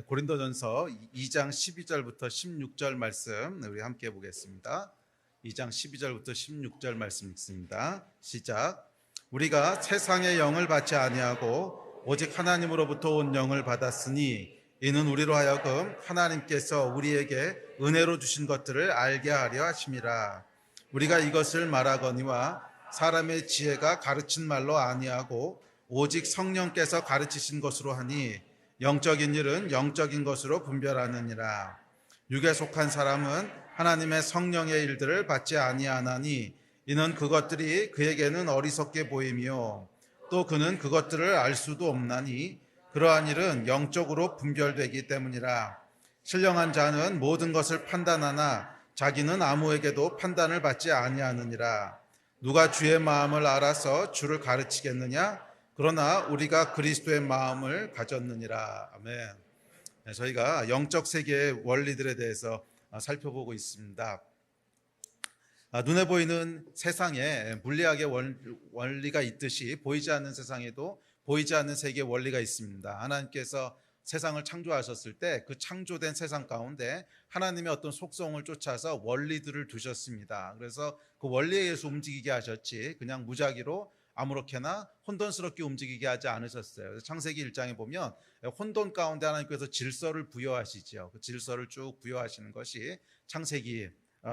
고린도전서 2장 12절부터 16절 말씀 우리 함께 보겠습니다. 2장 12절부터 16절 말씀 읽습니다. 시작. 우리가 세상의 영을 받지 아니하고 오직 하나님으로부터 온 영을 받았으니 이는 우리로 하여금 하나님께서 우리에게 은혜로 주신 것들을 알게 하려 하심이라. 우리가 이것을 말하거니와 사람의 지혜가 가르친 말로 아니하고 오직 성령께서 가르치신 것으로 하니 영적인 일은 영적인 것으로 분별하느니라. 육에 속한 사람은 하나님의 성령의 일들을 받지 아니하나니 이는 그것들이 그에게는 어리석게 보이며 또 그는 그것들을 알 수도 없나니 그러한 일은 영적으로 분별되기 때문이라. 신령한 자는 모든 것을 판단하나 자기는 아무에게도 판단을 받지 아니하느니라. 누가 주의 마음을 알아서 주를 가르치겠느냐? 그러나 우리가 그리스도의 마음을 가졌느니라. 아멘. 저희가 영적 세계의 원리들에 대해서 살펴보고 있습니다. 눈에 보이는 세상에 물리학의 원리가 있듯이 보이지 않는 세상에도 보이지 않는 세계의 원리가 있습니다. 하나님께서 세상을 창조하셨을 때 그 창조된 세상 가운데 하나님의 어떤 속성을 쫓아서 원리들을 두셨습니다. 그래서 그 원리에 의해서 움직이게 하셨지 그냥 무작위로 아무렇게나 혼돈스럽게 움직이게 하지 않으셨어요. 창세기 1장에 보면 혼돈 가운데 하나님께서 질서를 부여하시죠. 그 질서를 쭉 부여하시는 것이 창세기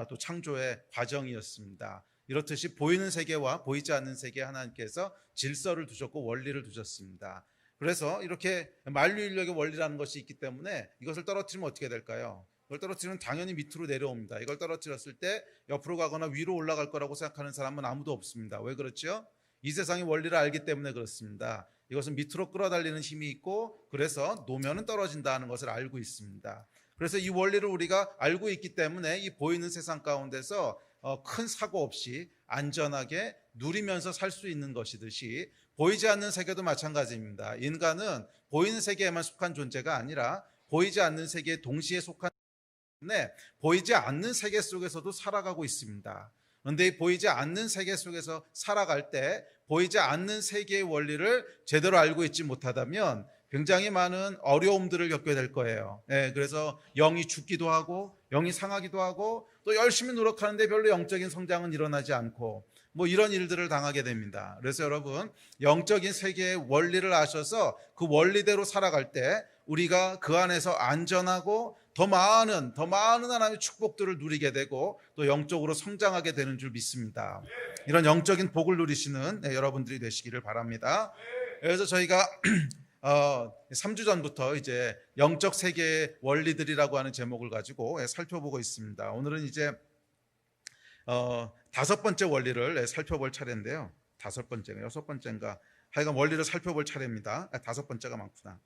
또 창조의 과정이었습니다. 이렇듯이 보이는 세계와 보이지 않는 세계에 하나님께서 질서를 두셨고 원리를 두셨습니다. 그래서 이렇게 만유인력의 원리라는 것이 있기 때문에 이것을 떨어뜨리면 어떻게 될까요? 이걸 떨어뜨리면 당연히 밑으로 내려옵니다. 이걸 떨어뜨렸을 때 옆으로 가거나 위로 올라갈 거라고 생각하는 사람은 아무도 없습니다. 왜 그렇죠? 이 세상의 원리를 알기 때문에 그렇습니다. 이것은 밑으로 끌어달리는 힘이 있고 그래서 노면은 떨어진다는 것을 알고 있습니다. 그래서 이 원리를 우리가 알고 있기 때문에 이 보이는 세상 가운데서 큰 사고 없이 안전하게 누리면서 살 수 있는 것이듯이 보이지 않는 세계도 마찬가지입니다. 인간은 보이는 세계에만 속한 존재가 아니라 보이지 않는 세계에 동시에 속한 때문에 보이지 않는 세계 속에서도 살아가고 있습니다. 그런데 이 보이지 않는 세계 속에서 살아갈 때 보이지 않는 세계의 원리를 제대로 알고 있지 못하다면 굉장히 많은 어려움들을 겪게 될 거예요. 그래서 영이 죽기도 하고 영이 상하기도 하고 또 열심히 노력하는데 별로 영적인 성장은 일어나지 않고 이런 일들을 당하게 됩니다. 그래서 여러분 영적인 세계의 원리를 아셔서 그 원리대로 살아갈 때 우리가 그 안에서 안전하고 더 많은 하나님의 축복들을 누리게 되고 또 영적으로 성장하게 되는 줄 믿습니다. 이런 영적인 복을 누리시는 여러분들이 되시기를 바랍니다. 그래서 저희가 3주 전부터 이제 영적 세계의 원리들이라고 하는 제목을 가지고 살펴보고 있습니다. 오늘은 이제 5번째 원리를 살펴볼 차례인데요. 5번째가 6번째인가 하여간 원리를 살펴볼 차례입니다. 5번째가 많구나.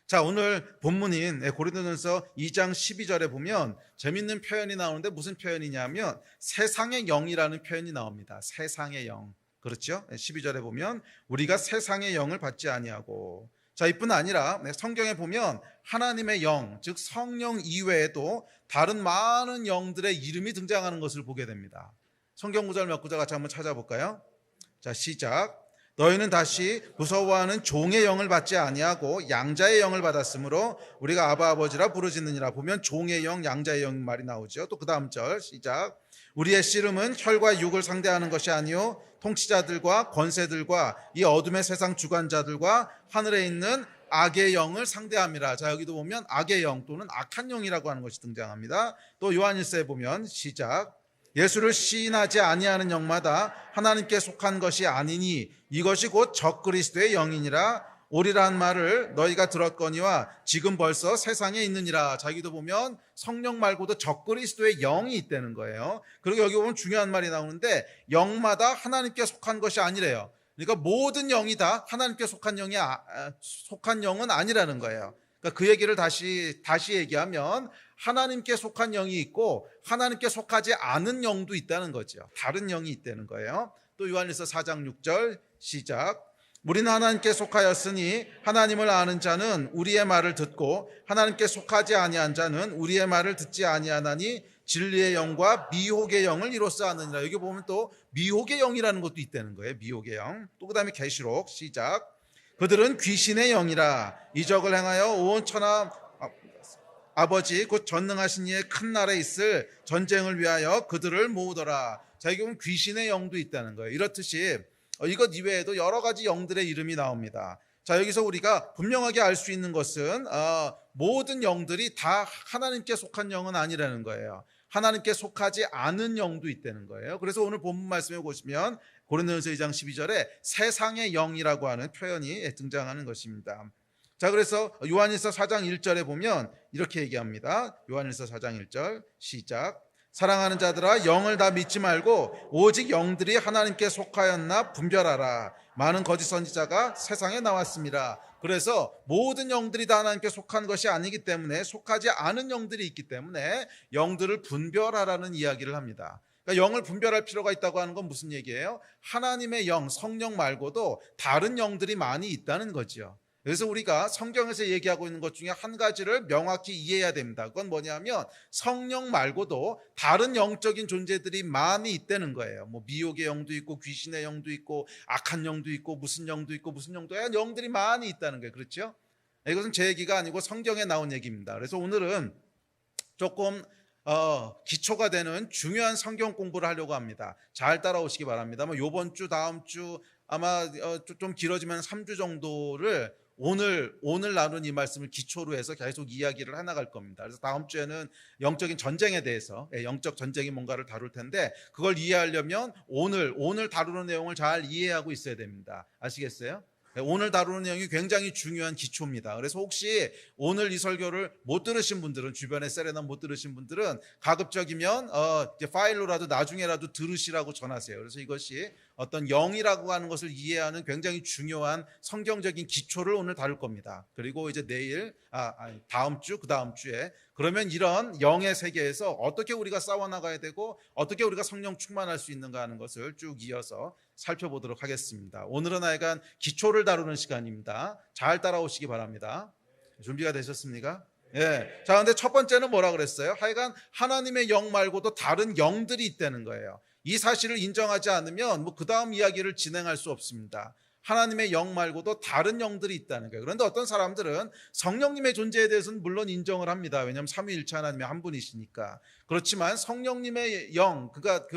자, 오늘 본문인 고린도전서 2장 12절에 보면 재밌는 표현이 나오는데 무슨 표현이냐면 세상의 영이라는 표현이 나옵니다. 세상의 영. 그렇죠? 12절에 보면 우리가 세상의 영을 받지 아니하고, 자, 이뿐 아니라 성경에 보면 하나님의 영, 즉 성령 이외에도 다른 많은 영들의 이름이 등장하는 것을 보게 됩니다. 성경 구절 몇 구절 같이 한번 찾아볼까요? 자, 시작. 너희는 다시 무서워하는 종의 영을 받지 아니하고 양자의 영을 받았으므로 우리가 아바 아버지라 부르짖느니라. 보면 종의 영, 양자의 영 말이 나오죠. 또 그 다음 절 시작. 우리의 씨름은 혈과 육을 상대하는 것이 아니요 통치자들과 권세들과 이 어둠의 세상 주관자들과 하늘에 있는 악의 영을 상대함이라. 자, 여기도 보면 악의 영 또는 악한 영이라고 하는 것이 등장합니다. 또 요한일서에 보면 시작. 예수를 시인하지 아니하는 영마다 하나님께 속한 것이 아니니 이것이 곧 적그리스도의 영이니라. 오리라는 말을 너희가 들었거니와 지금 벌써 세상에 있느니라. 자기도 보면 성령 말고도 적그리스도의 영이 있다는 거예요. 그리고 여기 보면 중요한 말이 나오는데 영마다 하나님께 속한 것이 아니래요. 그러니까 모든 영이 다 하나님께 속한 영은 아니라는 거예요. 그러니까 그 얘기를 다시 얘기하면 하나님께 속한 영이 있고 하나님께 속하지 않은 영도 있다는 거죠. 다른 영이 있다는 거예요. 또 요한일서 4장 6절 시작. 우리는 하나님께 속하였으니 하나님을 아는 자는 우리의 말을 듣고 하나님께 속하지 아니한 자는 우리의 말을 듣지 아니하나니 진리의 영과 미혹의 영을 이로써 아느니라. 여기 보면 또 미혹의 영이라는 것도 있다는 거예요. 미혹의 영. 또 그 다음에 계시록 시작. 그들은 귀신의 영이라 이적을 행하여 온 천하 아버지 곧 전능하신 이의 큰 나라에 있을 전쟁을 위하여 그들을 모으더라. 자, 이게 보면 귀신의 영도 있다는 거예요. 이렇듯이 이것 이외에도 여러 가지 영들의 이름이 나옵니다. 자, 여기서 우리가 분명하게 알 수 있는 것은 모든 영들이 다 하나님께 속한 영은 아니라는 거예요. 하나님께 속하지 않은 영도 있다는 거예요. 그래서 오늘 본문 말씀에 보시면 고린도전서 2장 12절에 세상의 영이라고 하는 표현이 등장하는 것입니다. 자, 그래서 요한일서 4장 1절에 보면 이렇게 얘기합니다. 요한일서 4장 1절 시작. 사랑하는 자들아, 영을 다 믿지 말고 오직 영들이 하나님께 속하였나 분별하라. 많은 거짓 선지자가 세상에 나왔습니다. 그래서 모든 영들이 다 하나님께 속한 것이 아니기 때문에, 속하지 않은 영들이 있기 때문에 영들을 분별하라는 이야기를 합니다. 그러니까 영을 분별할 필요가 있다고 하는 건 무슨 얘기예요? 하나님의 영, 성령 말고도 다른 영들이 많이 있다는 거죠. 그래서 우리가 성경에서 얘기하고 있는 것 중에 한 가지를 명확히 이해해야 됩니다. 그건 뭐냐면 성령 말고도 다른 영적인 존재들이 많이 있다는 거예요. 뭐 미혹의 영도 있고 귀신의 영도 있고 악한 영도 있고 무슨 영도 있고 무슨 영도 있고 영들이 많이 있다는 거예요. 그렇죠? 이것은 제 얘기가 아니고 성경에 나온 얘기입니다. 그래서 오늘은 조금 기초가 되는 중요한 성경 공부를 하려고 합니다. 잘 따라오시기 바랍니다. 이번 주 다음 주 아마 좀 길어지면 3주 정도를 오늘 나눈 이 말씀을 기초로 해서 계속 이야기를 해나갈 겁니다. 그래서 다음 주에는 영적인 전쟁에 대해서, 영적 전쟁이 뭔가를 다룰 텐데 그걸 이해하려면 오늘 다루는 내용을 잘 이해하고 있어야 됩니다. 아시겠어요? 오늘 다루는 내용이 굉장히 중요한 기초입니다. 그래서 혹시 오늘 이 설교를 못 들으신 분들은, 주변에 세레나 못 들으신 분들은 가급적이면 이제 파일로라도 나중에라도 들으시라고 전하세요. 그래서 이것이 어떤 영이라고 하는 것을 이해하는 굉장히 중요한 성경적인 기초를 오늘 다룰 겁니다. 그리고 이제 내일, 다음 주, 그 다음 주에 그러면 이런 영의 세계에서 어떻게 우리가 싸워나가야 되고 어떻게 우리가 성령 충만할 수 있는가 하는 것을 쭉 이어서 살펴보도록 하겠습니다. 오늘은 하여간 기초를 다루는 시간입니다. 잘 따라오시기 바랍니다. 준비가 되셨습니까? 예. 자, 근데 첫 번째는 뭐라 그랬어요? 하여간 하나님의 영 말고도 다른 영들이 있다는 거예요. 이 사실을 인정하지 않으면 그 다음 이야기를 진행할 수 없습니다. 하나님의 영 말고도 다른 영들이 있다는 거예요. 그런데 어떤 사람들은 성령님의 존재에 대해서는 물론 인정을 합니다. 왜냐하면 삼위일체 하나님의 한 분이시니까. 그렇지만 성령님의 영, 그러니까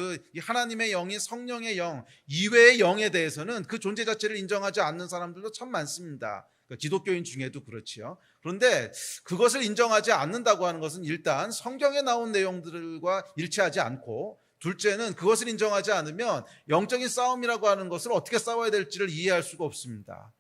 하나님의 영인 성령의 영 이외의 영에 대해서는 그 존재 자체를 인정하지 않는 사람들도 참 많습니다. 그러니까 기독교인 중에도 그렇지요. 그런데 그것을 인정하지 않는다고 하는 것은 일단 성경에 나온 내용들과 일치하지 않고, 둘째는 그것을 인정하지 않으면 영적인 싸움이라고 하는 것을 어떻게 싸워야 될지를 이해할 수가 없습니다.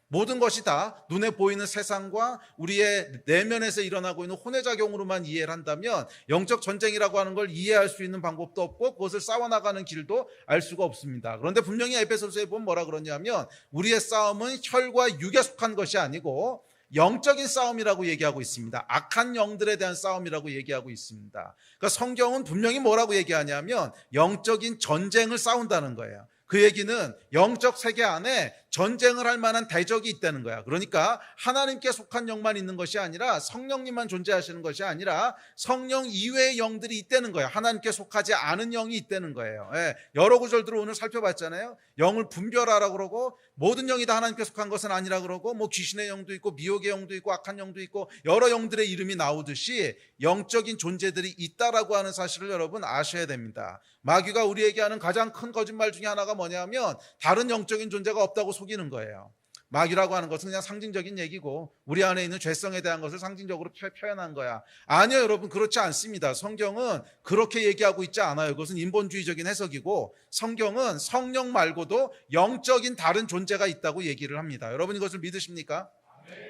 모든 것이 다 눈에 보이는 세상과 우리의 내면에서 일어나고 있는 혼외작용으로만 이해를 한다면 영적 전쟁이라고 하는 걸 이해할 수 있는 방법도 없고 그것을 싸워나가는 길도 알 수가 없습니다. 그런데 분명히 에베소서에 보면 뭐라 그러냐면 우리의 싸움은 혈과 육에 속한 것이 아니고 영적인 싸움이라고 얘기하고 있습니다. 악한 영들에 대한 싸움이라고 얘기하고 있습니다. 그러니까 성경은 분명히 뭐라고 얘기하냐면 영적인 전쟁을 싸운다는 거예요. 그 얘기는 영적 세계 안에 전쟁을 할 만한 대적이 있다는 거야. 그러니까 하나님께 속한 영만 있는 것이 아니라 성령님만 존재하시는 것이 아니라 성령 이외의 영들이 있다는 거예요. 하나님께 속하지 않은 영이 있다는 거예요. 여러 구절들을 오늘 살펴봤잖아요. 영을 분별하라고 그러고 모든 영이 다 하나님께 속한 것은 아니라 그러고 귀신의 영도 있고 미혹의 영도 있고 악한 영도 있고 여러 영들의 이름이 나오듯이 영적인 존재들이 있다라고 하는 사실을 여러분 아셔야 됩니다. 마귀가 우리에게 하는 가장 큰 거짓말 중에 하나가 뭐냐면 다른 영적인 존재가 없다고 속이는 거예요. 마귀라고 하는 것은 그냥 상징적인 얘기고 우리 안에 있는 죄성에 대한 것을 상징적으로 표현한 거야. 아니요, 여러분, 그렇지 않습니다. 성경은 그렇게 얘기하고 있지 않아요. 그것은 인본주의적인 해석이고 성경은 성령 말고도 영적인 다른 존재가 있다고 얘기를 합니다. 여러분 이것을 믿으십니까?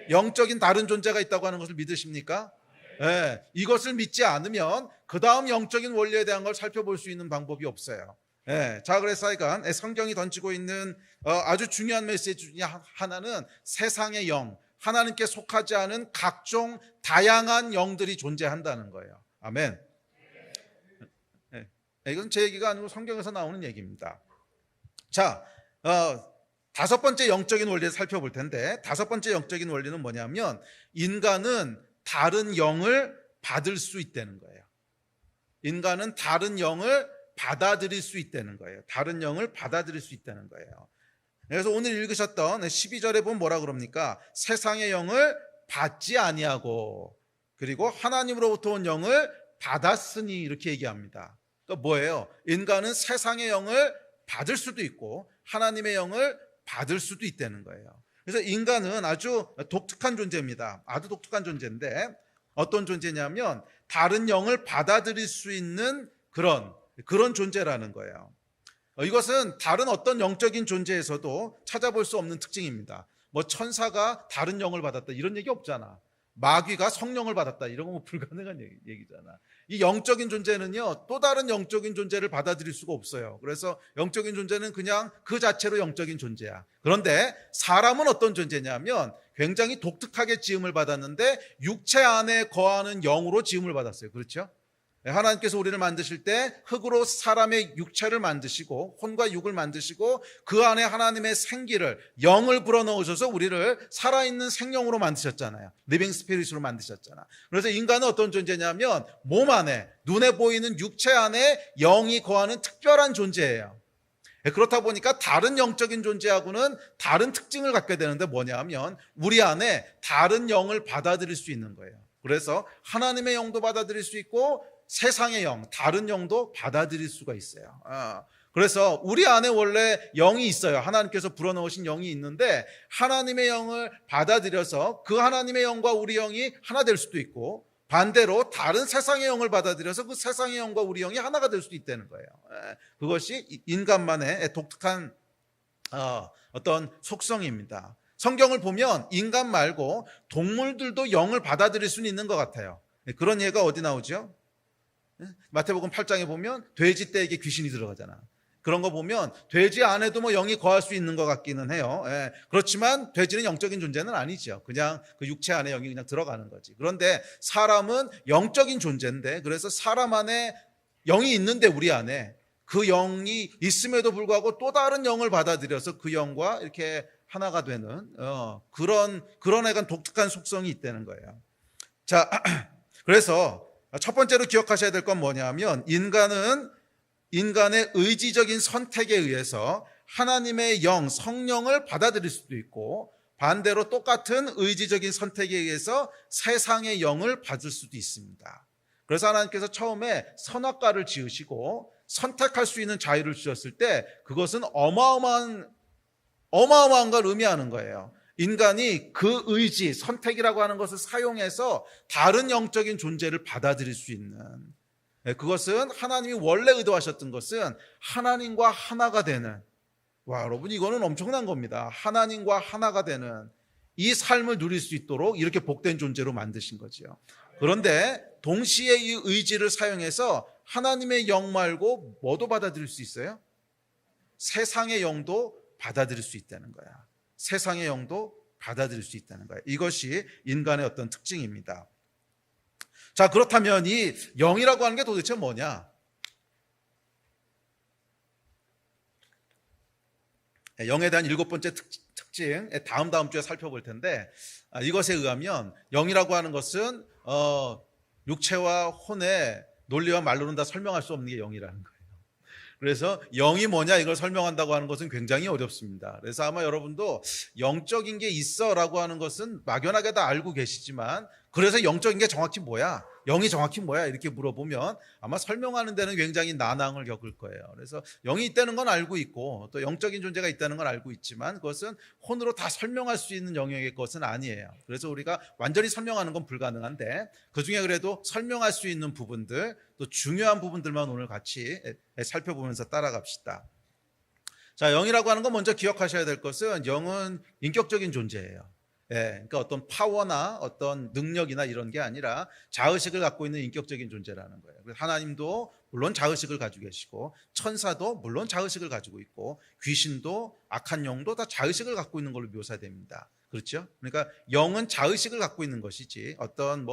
영적인 다른 존재가 있다고 하는 것을 믿으십니까? 네, 이것을 믿지 않으면 그 다음 영적인 원리에 대한 걸 살펴볼 수 있는 방법이 없어요. 자, 그래서 하여간 성경이 던지고 있는 아주 중요한 메시지 중에 하나는 세상의 영, 하나님께 속하지 않은 각종 다양한 영들이 존재한다는 거예요. 아멘. 이건 제 얘기가 아니고 성경에서 나오는 얘기입니다. 자, 다섯 번째 영적인 원리를 살펴볼 텐데, 다섯 번째 영적인 원리는 뭐냐면 인간은 다른 영을 받을 수 있다는 거예요. 인간은 다른 영을 받아들일 수 있다는 거예요. 다른 영을 받아들일 수 있다는 거예요. 그래서 오늘 읽으셨던 12절에 보면 뭐라 그럽니까? 세상의 영을 받지 아니하고 그리고 하나님으로부터 온 영을 받았으니 이렇게 얘기합니다. 그러니까 뭐예요? 인간은 세상의 영을 받을 수도 있고 하나님의 영을 받을 수도 있다는 거예요. 그래서 인간은 아주 독특한 존재입니다. 아주 독특한 존재인데 어떤 존재냐면 다른 영을 받아들일 수 있는 그런 존재라는 거예요. 이것은 다른 어떤 영적인 존재에서도 찾아볼 수 없는 특징입니다. 뭐 천사가 다른 영을 받았다 이런 얘기 없잖아. 마귀가 성령을 받았다 이런 건 뭐 불가능한 얘기잖아. 이 영적인 존재는요 또 다른 영적인 존재를 받아들일 수가 없어요. 그래서 영적인 존재는 그냥 그 자체로 영적인 존재야. 그런데 사람은 어떤 존재냐면 굉장히 독특하게 지음을 받았는데 육체 안에 거하는 영으로 지음을 받았어요. 그렇죠? 하나님께서 우리를 만드실 때 흙으로 사람의 육체를 만드시고 혼과 육을 만드시고 그 안에 하나님의 생기를 영을 불어넣으셔서 우리를 살아있는 생명으로 만드셨잖아요. 리빙 스피릿으로 만드셨잖아. 그래서 인간은 어떤 존재냐면 몸 안에 눈에 보이는 육체 안에 영이 거하는 특별한 존재예요. 그렇다 보니까 다른 영적인 존재하고는 다른 특징을 갖게 되는데 뭐냐면 우리 안에 다른 영을 받아들일 수 있는 거예요. 그래서 하나님의 영도 받아들일 수 있고 세상의 영, 다른 영도 받아들일 수가 있어요. 그래서 우리 안에 원래 영이 있어요. 하나님께서 불어넣으신 영이 있는데 하나님의 영을 받아들여서 그 하나님의 영과 우리 영이 하나 될 수도 있고 반대로 다른 세상의 영을 받아들여서 그 세상의 영과 우리 영이 하나가 될 수도 있다는 거예요. 그것이 인간만의 독특한 어떤 속성입니다. 성경을 보면 인간 말고 동물들도 영을 받아들일 수는 있는 것 같아요. 그런 예가 어디 나오죠? 마태복음 8장에 보면 돼지 떼에게 귀신이 들어가잖아. 그런 거 보면 돼지 안에도 뭐 영이 거할 수 있는 것 같기는 해요. 그렇지만 돼지는 영적인 존재는 아니죠. 그냥 그 육체 안에 영이 그냥 들어가는 거지. 그런데 사람은 영적인 존재인데 그래서 사람 안에 영이 있는데 우리 안에 그 영이 있음에도 불구하고 또 다른 영을 받아들여서 그 영과 이렇게 하나가 되는 그런 약간 독특한 속성이 있다는 거예요. 자, 그래서 첫 번째로 기억하셔야 될 건 뭐냐면 인간은 인간의 의지적인 선택에 의해서 하나님의 영, 성령을 받아들일 수도 있고 반대로 똑같은 의지적인 선택에 의해서 세상의 영을 받을 수도 있습니다. 그래서 하나님께서 처음에 선악과를 지으시고 선택할 수 있는 자유를 주셨을 때 그것은 어마어마한 걸 의미하는 거예요. 인간이 그 의지, 선택이라고 하는 것을 사용해서 다른 영적인 존재를 받아들일 수 있는 그것은 하나님이 원래 의도하셨던 것은 하나님과 하나가 되는 여러분 이거는 엄청난 겁니다. 하나님과 하나가 되는 이 삶을 누릴 수 있도록 이렇게 복된 존재로 만드신 거죠. 그런데 동시에 이 의지를 사용해서 하나님의 영 말고 뭐도 받아들일 수 있어요? 세상의 영도 받아들일 수 있다는 거야. 세상의 영도 받아들일 수 있다는 거예요. 이것이 인간의 어떤 특징입니다. 자, 그렇다면 이 영이라고 하는 게 도대체 뭐냐? 영에 대한 7번째 특징, 다음 주에 살펴볼 텐데 이것에 의하면 영이라고 하는 것은 육체와 혼의 논리와 말로는 다 설명할 수 없는 게 영이라는 거예요. 그래서 영이 뭐냐 이걸 설명한다고 하는 것은 굉장히 어렵습니다. 그래서 아마 여러분도 영적인 게 있어라고 하는 것은 막연하게 다 알고 계시지만 그래서 영적인 게 정확히 뭐야? 영이 정확히 뭐야? 이렇게 물어보면 아마 설명하는 데는 굉장히 난항을 겪을 거예요. 그래서 영이 있다는 건 알고 있고 또 영적인 존재가 있다는 건 알고 있지만 그것은 혼으로 다 설명할 수 있는 영역의 것은 아니에요. 그래서 우리가 완전히 설명하는 건 불가능한데 그중에 그래도 설명할 수 있는 부분들 또 중요한 부분들만 오늘 같이 살펴보면서 따라갑시다. 자, 영이라고 하는 건 먼저 기억하셔야 될 것은 영은 인격적인 존재예요. 그러니까 어떤 파워나 어떤 능력이나 이런 게 아니라 자의식을 갖고 있는 인격적인 존재라는 거예요. 하나님도 물론 자의식을 가지고 계시고 천사도 물론 자의식을 가지고 있고 귀신도 악한 영도 다 자의식을 갖고 있는 걸로 묘사됩니다. 그렇죠? 그러니까 영은 자의식을 갖고 있는 것이지 어떤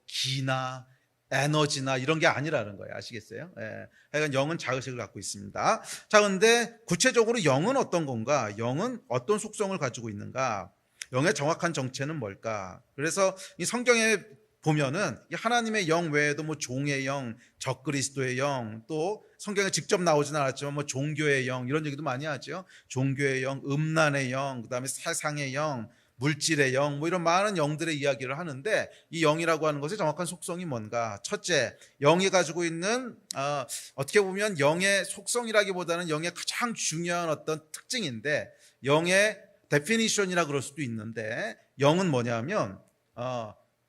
기나 에너지나 이런 게 아니라는 거예요. 아시겠어요? 하여간 영은 자의식을 갖고 있습니다. 자, 그런데 구체적으로 영은 어떤 건가? 영은 어떤 속성을 가지고 있는가? 영의 정확한 정체는 뭘까? 그래서 이 성경에 보면은 이 하나님의 영 외에도 뭐 종의 영, 적그리스도의 영, 또 성경에 직접 나오진 않았지만 뭐 종교의 영 이런 얘기도 많이 하죠. 종교의 영, 음란의 영, 그다음에 세상의 영, 물질의 영, 뭐 이런 많은 영들의 이야기를 하는데 이 영이라고 하는 것의 정확한 속성이 뭔가? 첫째, 영이 가지고 있는 어떻게 보면 영의 속성이라기보다는 영의 가장 중요한 어떤 특징인데 영의 데피니션이라 그럴 수도 있는데 영은 뭐냐면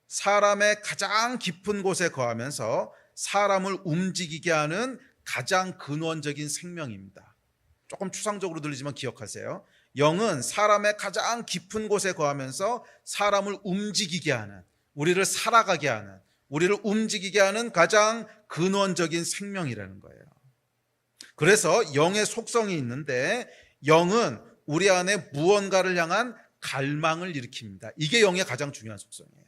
사람의 가장 깊은 곳에 거하면서 사람을 움직이게 하는 가장 근원적인 생명입니다. 조금 추상적으로 들리지만 기억하세요. 영은 사람의 가장 깊은 곳에 거하면서 사람을 움직이게 하는, 우리를 살아가게 하는, 우리를 움직이게 하는 가장 근원적인 생명이라는 거예요. 그래서 영의 속성이 있는데 영은 우리 안에 무언가를 향한 갈망을 일으킵니다. 이게 영의 가장 중요한 속성이에요.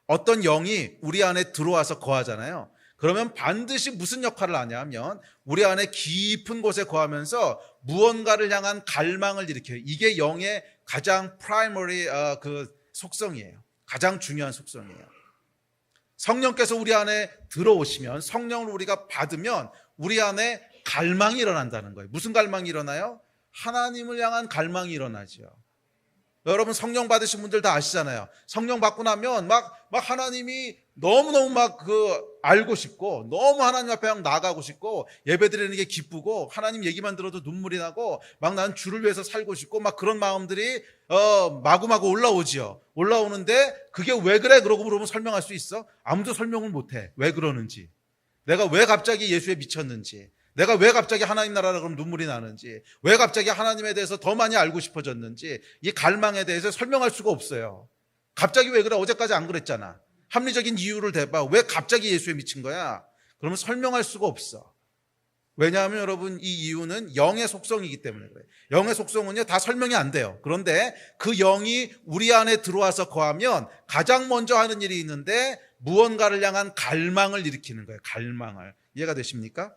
어떤 영이 우리 안에 들어와서 거하잖아요. 그러면 반드시 무슨 역할을 하냐면 우리 안에 깊은 곳에 거하면서 무언가를 향한 갈망을 일으켜요. 이게 영의 가장 프라이머리 그 속성이에요. 가장 중요한 속성이에요. 성령께서 우리 안에 들어오시면, 성령을 우리가 받으면 우리 안에 갈망이 일어난다는 거예요. 무슨 갈망이 일어나요? 하나님을 향한 갈망이 일어나죠. 여러분 성령 받으신 분들 다 아시잖아요. 성령 받고 나면 막 하나님이 너무너무 알고 싶고, 너무 하나님 앞에 나아가고 싶고, 예배 드리는 게 기쁘고, 하나님 얘기만 들어도 눈물이 나고, 막 난 주를 위해서 살고 싶고, 막 그런 마음들이 마구마구 올라오지요. 올라오는데 그게 왜 그래? 그러고 물으면 설명할 수 있어? 아무도 설명을 못해. 왜 그러는지, 내가 왜 갑자기 예수에 미쳤는지, 내가 왜 갑자기 하나님 나라라 그러면 눈물이 나는지, 왜 갑자기 하나님에 대해서 더 많이 알고 싶어졌는지, 이 갈망에 대해서 설명할 수가 없어요. 갑자기 왜 그래? 어제까지 안 그랬잖아. 합리적인 이유를 대봐. 왜 갑자기 예수에 미친 거야? 그러면 설명할 수가 없어. 왜냐하면 여러분 이 이유는 영의 속성이기 때문에 그래요. 영의 속성은요 다 설명이 안 돼요. 그런데 그 영이 우리 안에 들어와서 거하면 가장 먼저 하는 일이 있는데 무언가를 향한 갈망을 일으키는 거예요. 갈망을. 이해가 되십니까?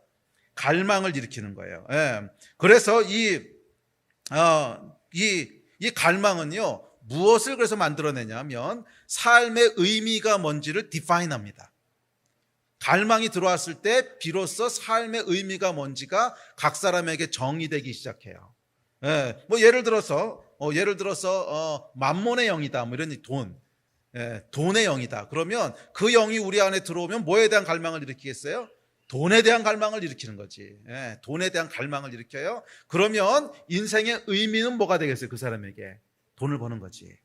갈망을 일으키는 거예요. 예. 그래서 이 갈망은요 무엇을 그래서 만들어내냐면 삶의 의미가 뭔지를 디파인합니다. 갈망이 들어왔을 때 비로소 삶의 의미가 뭔지가 각 사람에게 정의되기 시작해요. 예. 뭐 예를 들어서 만몬의 영이다, 뭐 이런 돈, 돈의 영이다. 그러면 그 영이 우리 안에 들어오면 뭐에 대한 갈망을 일으키겠어요? 돈에 대한 갈망을 일으키는 거지. 돈에 대한 갈망을 일으켜요. 그러면 인생의 의미는 뭐가 되겠어요? 그 사람에게 돈을 버는 거지.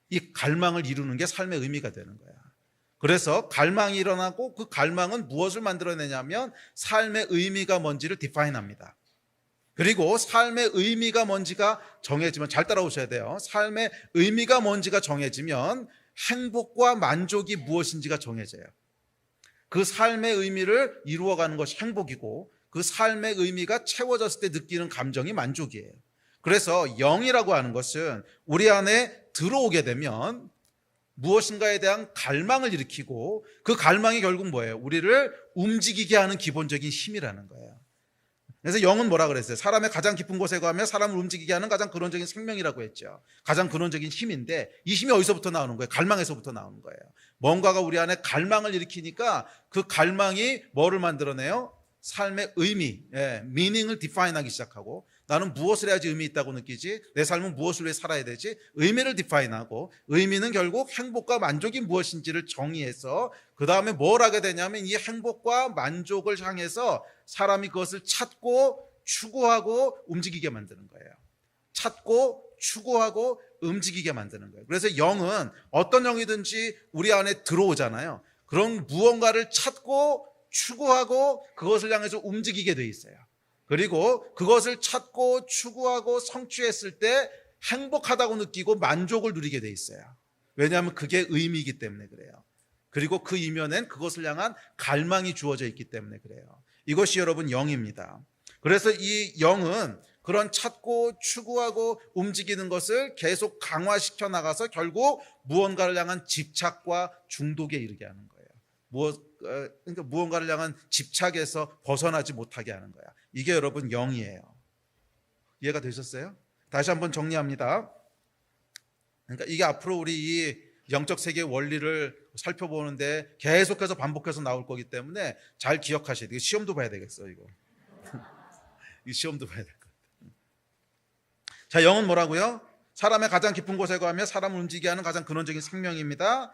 이 갈망을 이루는 게 삶의 의미가 되는 거야. 그래서 갈망이 일어나고 그 갈망은 무엇을 만들어내냐면 삶의 의미가 뭔지를 디파인합니다. 그리고 삶의 의미가 뭔지가 정해지면, 잘 따라오셔야 돼요. 삶의 의미가 뭔지가 정해지면 행복과 만족이 무엇인지가 정해져요. 그 삶의 의미를 이루어가는 것이 행복이고 그 삶의 의미가 채워졌을 때 느끼는 감정이 만족이에요. 그래서 영이라고 하는 것은 우리 안에 들어오게 되면 무엇인가에 대한 갈망을 일으키고 그 갈망이 결국 뭐예요? 우리를 움직이게 하는 기본적인 힘이라는 거예요. 그래서 영은 뭐라 그랬어요? 사람의 가장 깊은 곳에 가면 사람을 움직이게 하는 가장 근원적인 생명이라고 했죠. 가장 근원적인 힘인데 이 힘이 어디서부터 나오는 거예요? 갈망에서부터 나오는 거예요. 뭔가가 우리 안에 갈망을 일으키니까 그 갈망이 뭐를 만들어내요? 삶의 의미, 미닝을 디파인하기 시작하고, 나는 무엇을 해야지 의미 있다고 느끼지? 내 삶은 무엇을 위해 살아야 되지? 의미를 디파인하고, 의미는 결국 행복과 만족이 무엇인지를 정의해서 그 다음에 뭘 하게 되냐면 이 행복과 만족을 향해서 사람이 그것을 찾고 추구하고 움직이게 만드는 거예요. 찾고 추구하고 움직이게 만드는 거예요. 그래서 영은 어떤 영이든지 우리 안에 들어오잖아요. 그런 무언가를 찾고 추구하고 그것을 향해서 움직이게 돼 있어요. 그리고 그것을 찾고 추구하고 성취했을 때 행복하다고 느끼고 만족을 누리게 돼 있어요. 왜냐하면 그게 의미이기 때문에 그래요. 그리고 그 이면엔 그것을 향한 갈망이 주어져 있기 때문에 그래요. 이것이 여러분 영입니다. 그래서 이 영은 그런 찾고 추구하고 움직이는 것을 계속 강화시켜 나가서 결국 무언가를 향한 집착과 중독에 이르게 하는 거예요. 그러니까 무언가를 향한 집착에서 벗어나지 못하게 하는 거야. 이게 여러분 영이에요. 이해가 되셨어요? 다시 한번 정리합니다. 그러니까 이게 앞으로 우리 이 영적 세계의 원리를 살펴보는데 계속해서 반복해서 나올 거기 때문에 잘 기억하셔야 돼요. 시험도 봐야 되겠어 이거. 이 시험도 봐야 될 것 같아요. 자, 영은 뭐라고요? 사람의 가장 깊은 곳에 가며 사람을 움직이게 하는 가장 근원적인 생명입니다.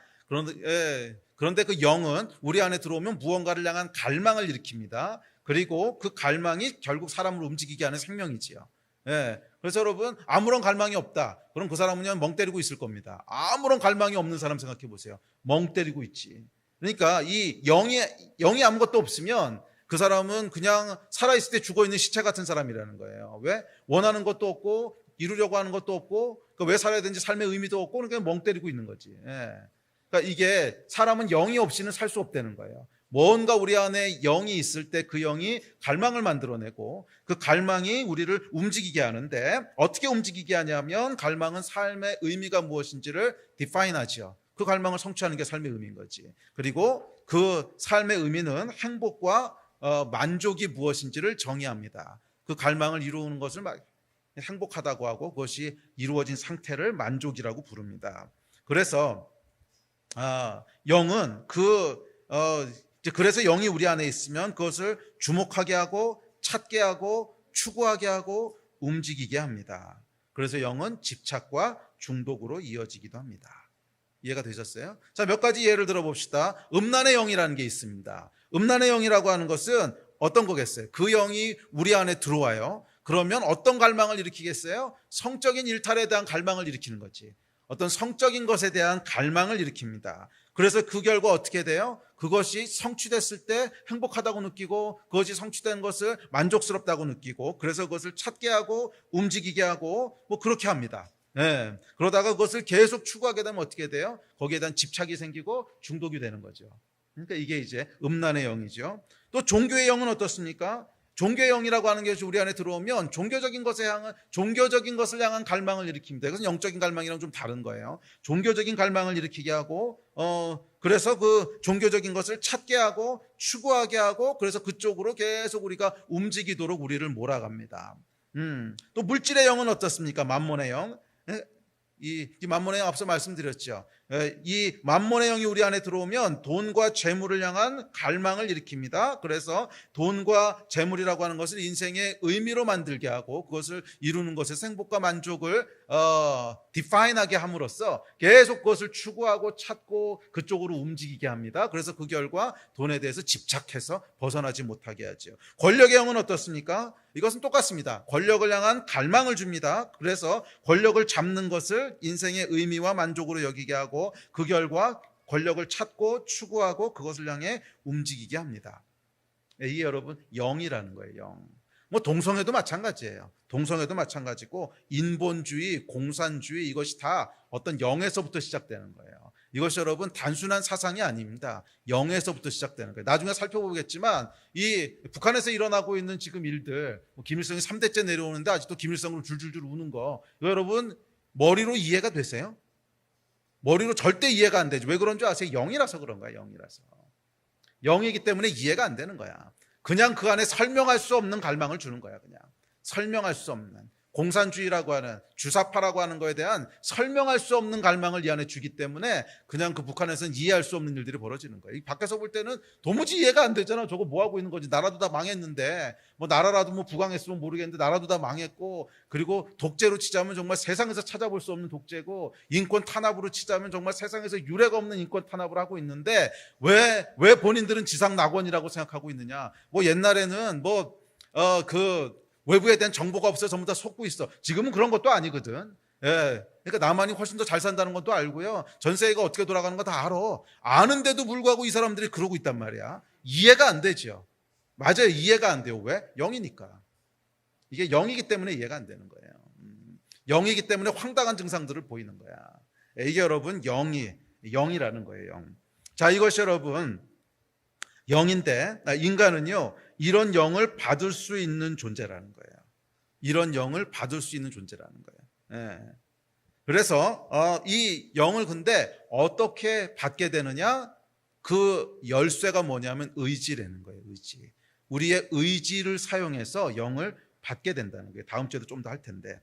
그런데 그 영은 우리 안에 들어오면 무언가를 향한 갈망을 일으킵니다. 그리고 그 갈망이 결국 사람을 움직이게 하는 생명이지요. 그래서 여러분, 아무런 갈망이 없다. 그럼 그 사람은 그냥 멍 때리고 있을 겁니다. 아무런 갈망이 없는 사람 생각해 보세요. 멍 때리고 있지. 그러니까 이 영이 아무것도 없으면 그 사람은 그냥 살아있을 때 죽어있는 시체 같은 사람이라는 거예요. 왜? 원하는 것도 없고 이루려고 하는 것도 없고 왜 살아야 되는지 삶의 의미도 없고 그러니까 멍 때리고 있는 거지. 그러니까 이게 사람은 영이 없이는 살 수 없다는 거예요. 뭔가 우리 안에 영이 있을 때 그 영이 갈망을 만들어내고 그 갈망이 우리를 움직이게 하는데 어떻게 움직이게 하냐면 갈망은 삶의 의미가 무엇인지를 디파인하죠. 그 갈망을 성취하는 게 삶의 의미인 거지. 그리고 그 삶의 의미는 행복과 만족이 무엇인지를 정의합니다. 그 갈망을 이루는 것을 행복하다고 하고 그것이 이루어진 상태를 만족이라고 부릅니다. 그래서 영은 그래서 영이 우리 안에 있으면 그것을 주목하게 하고 찾게 하고 추구하게 하고 움직이게 합니다. 그래서 영은 집착과 중독으로 이어지기도 합니다. 이해가 되셨어요? 자, 몇 가지 예를 들어 봅시다. 음란의 영이라는 게 있습니다. 음란의 영이라고 하는 것은 어떤 거겠어요? 그 영이 우리 안에 들어와요. 그러면 어떤 갈망을 일으키겠어요? 성적인 일탈에 대한 갈망을 일으키는 거지. 어떤 성적인 것에 대한 갈망을 일으킵니다. 그래서 그 결과 어떻게 돼요? 그것이 성취됐을 때 행복하다고 느끼고 그것이 성취된 것을 만족스럽다고 느끼고 그래서 그것을 찾게 하고 움직이게 하고 그렇게 합니다. 그러다가 그것을 계속 추구하게 되면 어떻게 돼요? 거기에 대한 집착이 생기고 중독이 되는 거죠. 그러니까 이게 이제 음란의 영이죠. 또 종교의 영은 어떻습니까? 종교의 영이라고 하는 것이 우리 안에 들어오면 종교적인 것을 향한 갈망을 일으킵니다. 이것은 영적인 갈망이랑 좀 다른 거예요. 종교적인 갈망을 일으키게 하고 그래서 그 종교적인 것을 찾게 하고 추구하게 하고 그래서 그쪽으로 계속 우리가 움직이도록 우리를 몰아갑니다. 또 물질의 영은 어떻습니까? 만몬의 영. 이 만몬의 영 앞서 말씀드렸죠. 이 만몬의 영이 우리 안에 들어오면 돈과 재물을 향한 갈망을 일으킵니다. 그래서 돈과 재물이라고 하는 것을 인생의 의미로 만들게 하고 그것을 이루는 것에서 행복과 만족을 디파인하게 함으로써 계속 그것을 추구하고 찾고 그쪽으로 움직이게 합니다. 그래서 그 결과 돈에 대해서 집착해서 벗어나지 못하게 하죠. 권력의 영은 어떻습니까? 이것은 똑같습니다. 권력을 향한 갈망을 줍니다. 그래서 권력을 잡는 것을 인생의 의미와 만족으로 여기게 하고 그 결과 권력을 찾고 추구하고 그것을 향해 움직이게 합니다. 이게 여러분 영이라는 거예요. 영. 동성애도 마찬가지예요. 동성애도 마찬가지고 인본주의, 공산주의 이것이 다 어떤 영에서부터 시작되는 거예요. 이것이 여러분 단순한 사상이 아닙니다. 영에서부터 시작되는 거예요. 나중에 살펴보겠지만 이 북한에서 일어나고 있는 지금 일들 김일성이 3대째 내려오는데 아직도 김일성으로 줄줄줄 우는 거 이거 여러분 머리로 이해가 되세요? 머리로 절대 이해가 안 되죠. 왜 그런 줄 아세요? 영이라서 그런 거야. 영이라서. 영이기 때문에 이해가 안 되는 거야. 그냥 그 안에 설명할 수 없는 갈망을 주는 거야. 그냥 설명할 수 없는 공산주의라고 하는 주사파라고 하는 거에 대한 설명할 수 없는 갈망을 이 안에 주기 때문에 그냥 그 북한에서는 이해할 수 없는 일들이 벌어지는 거예요. 밖에서 볼 때는 도무지 이해가 안 되잖아. 저거 뭐 하고 있는 거지? 나라도 다 망했는데 나라라도 부강했으면 모르겠는데 나라도 다 망했고 그리고 독재로 치자면 정말 세상에서 찾아볼 수 없는 독재고 인권 탄압으로 치자면 정말 세상에서 유례가 없는 인권 탄압을 하고 있는데 왜 본인들은 지상 낙원이라고 생각하고 있느냐? 옛날에는 외부에 대한 정보가 없어서 전부 다 속고 있어. 지금은 그런 것도 아니거든. 그러니까 남한이 훨씬 더 잘 산다는 것도 알고요. 전 세계가 어떻게 돌아가는 거 다 알아. 아는데도 불구하고 이 사람들이 그러고 있단 말이야. 이해가 안 되죠. 맞아요. 이해가 안 돼요. 왜? 영이니까. 이게 영이기 때문에 이해가 안 되는 거예요. 영이기 때문에 황당한 증상들을 보이는 거야. 이게 여러분 영이라는 거예요. 영. 자, 이것이 여러분 영인데 인간은요. 이런 영을 받을 수 있는 존재라는 거예요. 이런 영을 받을 수 있는 존재라는 거예요. 그래서 이 영을 근데 어떻게 받게 되느냐? 그 열쇠가 뭐냐면 의지라는 거예요. 의지. 우리의 의지를 사용해서 영을 받게 된다는 거예요. 다음 주에도 좀 더 할 텐데.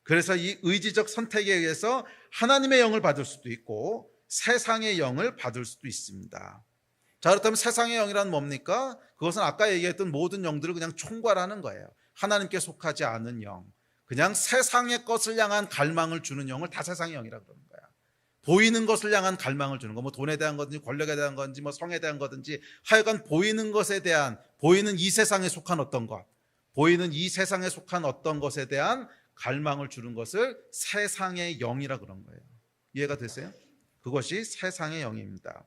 그래서 이 의지적 선택에 의해서 하나님의 영을 받을 수도 있고 세상의 영을 받을 수도 있습니다. 자, 그렇다면 세상의 영이란 뭡니까? 그것은 아까 얘기했던 모든 영들을 그냥 총괄하는 거예요. 하나님께 속하지 않은 영, 그냥 세상의 것을 향한 갈망을 주는 영을 다 세상의 영이라고 그러는 거야. 보이는 것을 향한 갈망을 주는 거, 뭐 돈에 대한 거든지 권력에 대한 건지 뭐 성에 대한 거든지 하여간 보이는 것에 대한, 보이는 이 세상에 속한 어떤 것, 보이는 이 세상에 속한 어떤 것에 대한 갈망을 주는 것을 세상의 영이라고 그런 거예요. 이해가 되세요? 그것이 세상의 영입니다.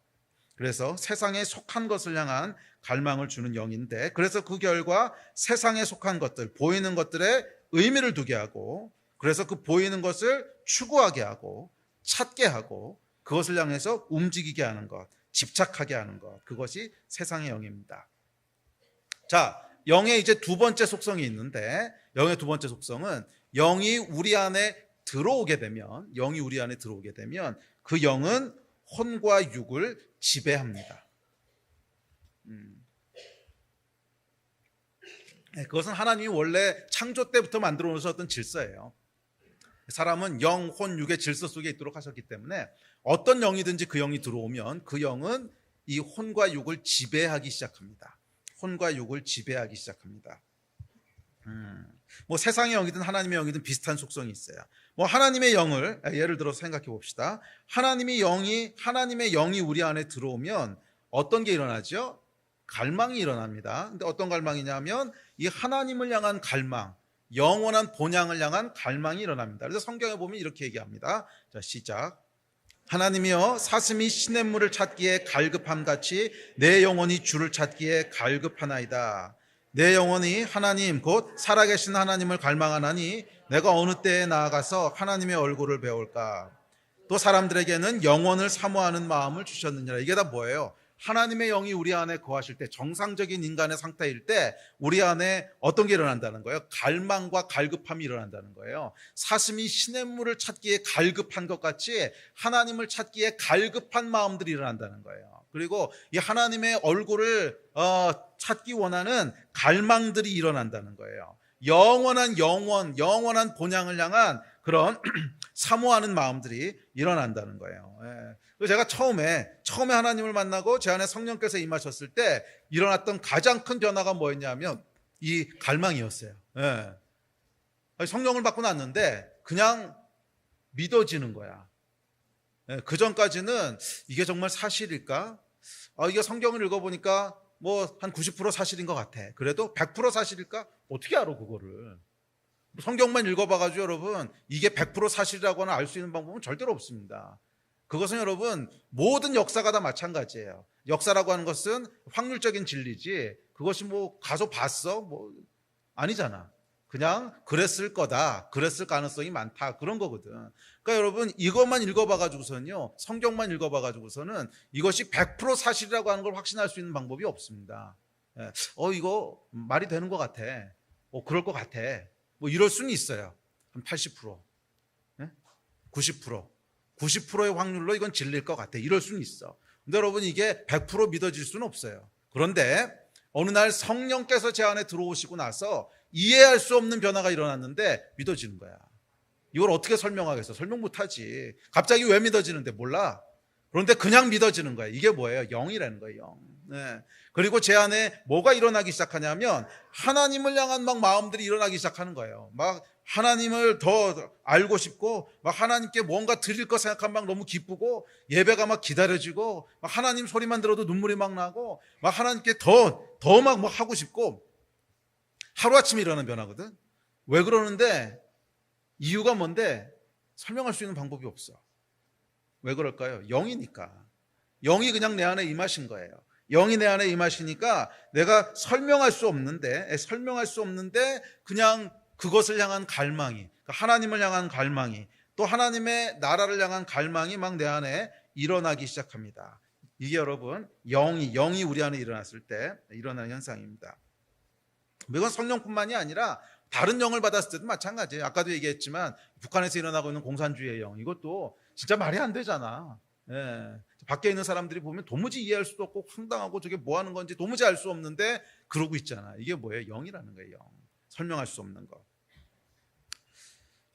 그래서 세상에 속한 것을 향한 갈망을 주는 영인데, 그래서 그 결과 세상에 속한 것들, 보이는 것들에 의미를 두게 하고, 그래서 그 보이는 것을 추구하게 하고 찾게 하고 그것을 향해서 움직이게 하는 것, 집착하게 하는 것, 그것이 세상의 영입니다. 자, 영의 이제 두 번째 속성이 있는데, 영의 두 번째 속성은 영이 우리 안에 들어오게 되면 그 영은 혼과 육을 지배합니다. 그것은 하나님이 원래 창조 때부터 만들어 놓으셨던 질서예요. 사람은 영, 혼, 육의 질서 속에 있도록 하셨기 때문에 어떤 영이든지 그 영이 들어오면 그 영은 이 혼과 육을 지배하기 시작합니다. 혼과 육을 지배하기 시작합니다. 뭐 세상의 영이든 하나님의 영이든 비슷한 속성이 있어요. 뭐 하나님의 영을 예를 들어서 생각해 봅시다. 하나님의 영이 우리 안에 들어오면 어떤 게 일어나죠? 갈망이 일어납니다. 근데 어떤 갈망이냐면 이 하나님을 향한 갈망, 영원한 본향을 향한 갈망이 일어납니다. 그래서 성경에 보면 이렇게 얘기합니다. 자, 시작. 하나님이여, 사슴이 시냇물을 찾기에 갈급함같이 내 영혼이 주를 찾기에 갈급하나이다. 내 영혼이 하나님 곧 살아계신 하나님을 갈망하나니 내가 어느 때에 나아가서 하나님의 얼굴을 배울까. 또 사람들에게는 영원을 사모하는 마음을 주셨느니라. 이게 다 뭐예요? 하나님의 영이 우리 안에 거하실 때, 정상적인 인간의 상태일 때 우리 안에 어떤 게 일어난다는 거예요? 갈망과 갈급함이 일어난다는 거예요. 사슴이 시냇물을 찾기에 갈급한 것 같이 하나님을 찾기에 갈급한 마음들이 일어난다는 거예요. 그리고 이 하나님의 얼굴을 찾기 원하는 갈망들이 일어난다는 거예요. 영원한 본향을 향한 그런 사모하는 마음들이 일어난다는 거예요. 그래서 제가 처음에 하나님을 만나고 제 안에 성령께서 임하셨을 때 일어났던 가장 큰 변화가 뭐였냐면 이 갈망이었어요. 성령을 받고 났는데 그냥 믿어지는 거야. 그 전까지는 이게 정말 사실일까? 이게 성경을 읽어보니까 뭐 한 90% 사실인 것 같아. 그래도 100% 사실일까? 어떻게 알아 그거를? 성경만 읽어봐가지고 여러분 이게 100% 사실이라고는 알 수 있는 방법은 절대로 없습니다. 그것은 여러분 모든 역사가 다 마찬가지예요. 역사라고 하는 것은 확률적인 진리지 그것이 뭐 가서 봤어? 뭐 아니잖아. 그냥 그랬을 거다, 그랬을 가능성이 많다, 그런 거거든. 그러니까 여러분 이것만 읽어봐가지고서는요, 성경만 읽어봐가지고서는 이것이 100% 사실이라고 하는 걸 확신할 수 있는 방법이 없습니다. 이거 말이 되는 것 같아, 그럴 것 같아, 뭐 이럴 수는 있어요. 한 80%, 90%의 확률로 이건 진리일 것 같아, 이럴 수는 있어. 근데 여러분 이게 100% 믿어질 수는 없어요. 그런데 어느 날 성령께서 제 안에 들어오시고 나서 이해할 수 없는 변화가 일어났는데 믿어지는 거야. 이걸 어떻게 설명하겠어? 설명 못하지. 갑자기 왜 믿어지는데 몰라. 그런데 그냥 믿어지는 거야. 이게 뭐예요? 영이라는 거예요. 영. 네. 그리고 제 안에 뭐가 일어나기 시작하냐면 하나님을 향한 막 마음들이 일어나기 시작하는 거예요. 막 하나님을 더 알고 싶고 막 하나님께 뭔가 드릴 거 생각하면 막 너무 기쁘고 예배가 막 기다려지고 막 하나님 소리만 들어도 눈물이 막 나고 막 하나님께 더 막 뭐 하고 싶고 하루아침에 일어나는 변화거든. 왜 그러는데 이유가 뭔데 설명할 수 있는 방법이 없어. 왜 그럴까요? 영이니까. 영이 그냥 내 안에 임하신 거예요. 영이 내 안에 임하시니까 내가 설명할 수 없는데 그냥 그것을 향한 갈망이, 하나님을 향한 갈망이, 또 하나님의 나라를 향한 갈망이 막 내 안에 일어나기 시작합니다. 이게 여러분 영이 우리 안에 일어났을 때 일어나는 현상입니다. 이건 성령뿐만이 아니라 다른 영을 받았을 때도 마찬가지예요. 아까도 얘기했지만 북한에서 일어나고 있는 공산주의의 영, 이것도 진짜 말이 안 되잖아. 밖에 있는 사람들이 보면 도무지 이해할 수도 없고 황당하고 저게 뭐 하는 건지 도무지 알 수 없는데 그러고 있잖아. 이게 뭐예요? 영이라는 거예요. 영. 설명할 수 없는 거.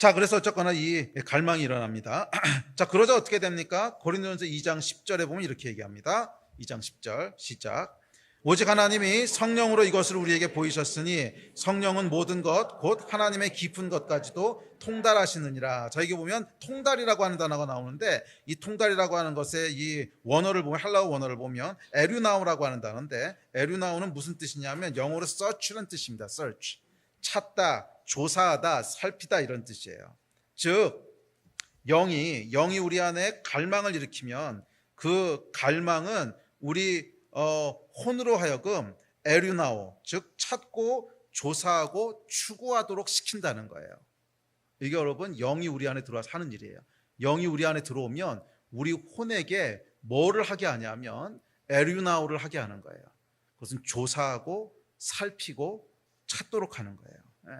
자, 그래서 어쨌거나 이 갈망이 일어납니다. 자, 그러자 어떻게 됩니까? 고린도전서 2장 10절에 보면 이렇게 얘기합니다. 2장 10절 시작. 오직 하나님이 성령으로 이것을 우리에게 보이셨으니 성령은 모든 것 곧 하나님의 깊은 것까지도 통달하시느니라. 자, 이게 보면 통달이라고 하는 단어가 나오는데, 이 통달이라고 하는 것의 이 원어를 보면, 헬라어 원어를 보면 에류나우라고 하는 단어인데, 에류나우는 무슨 뜻이냐면 영어로 search라는 뜻입니다. search, 찾다, 조사하다, 살피다, 이런 뜻이에요. 즉 영이 우리 안에 갈망을 일으키면 그 갈망은 우리 혼으로 하여금 에류나오, 즉 찾고 조사하고 추구하도록 시킨다는 거예요. 이게 여러분 영이 우리 안에 들어와서 하는 일이에요. 영이 우리 안에 들어오면 우리 혼에게 뭐를 하게 하냐면 에류나오를 하게 하는 거예요. 그것은 조사하고 살피고 찾도록 하는 거예요. 예.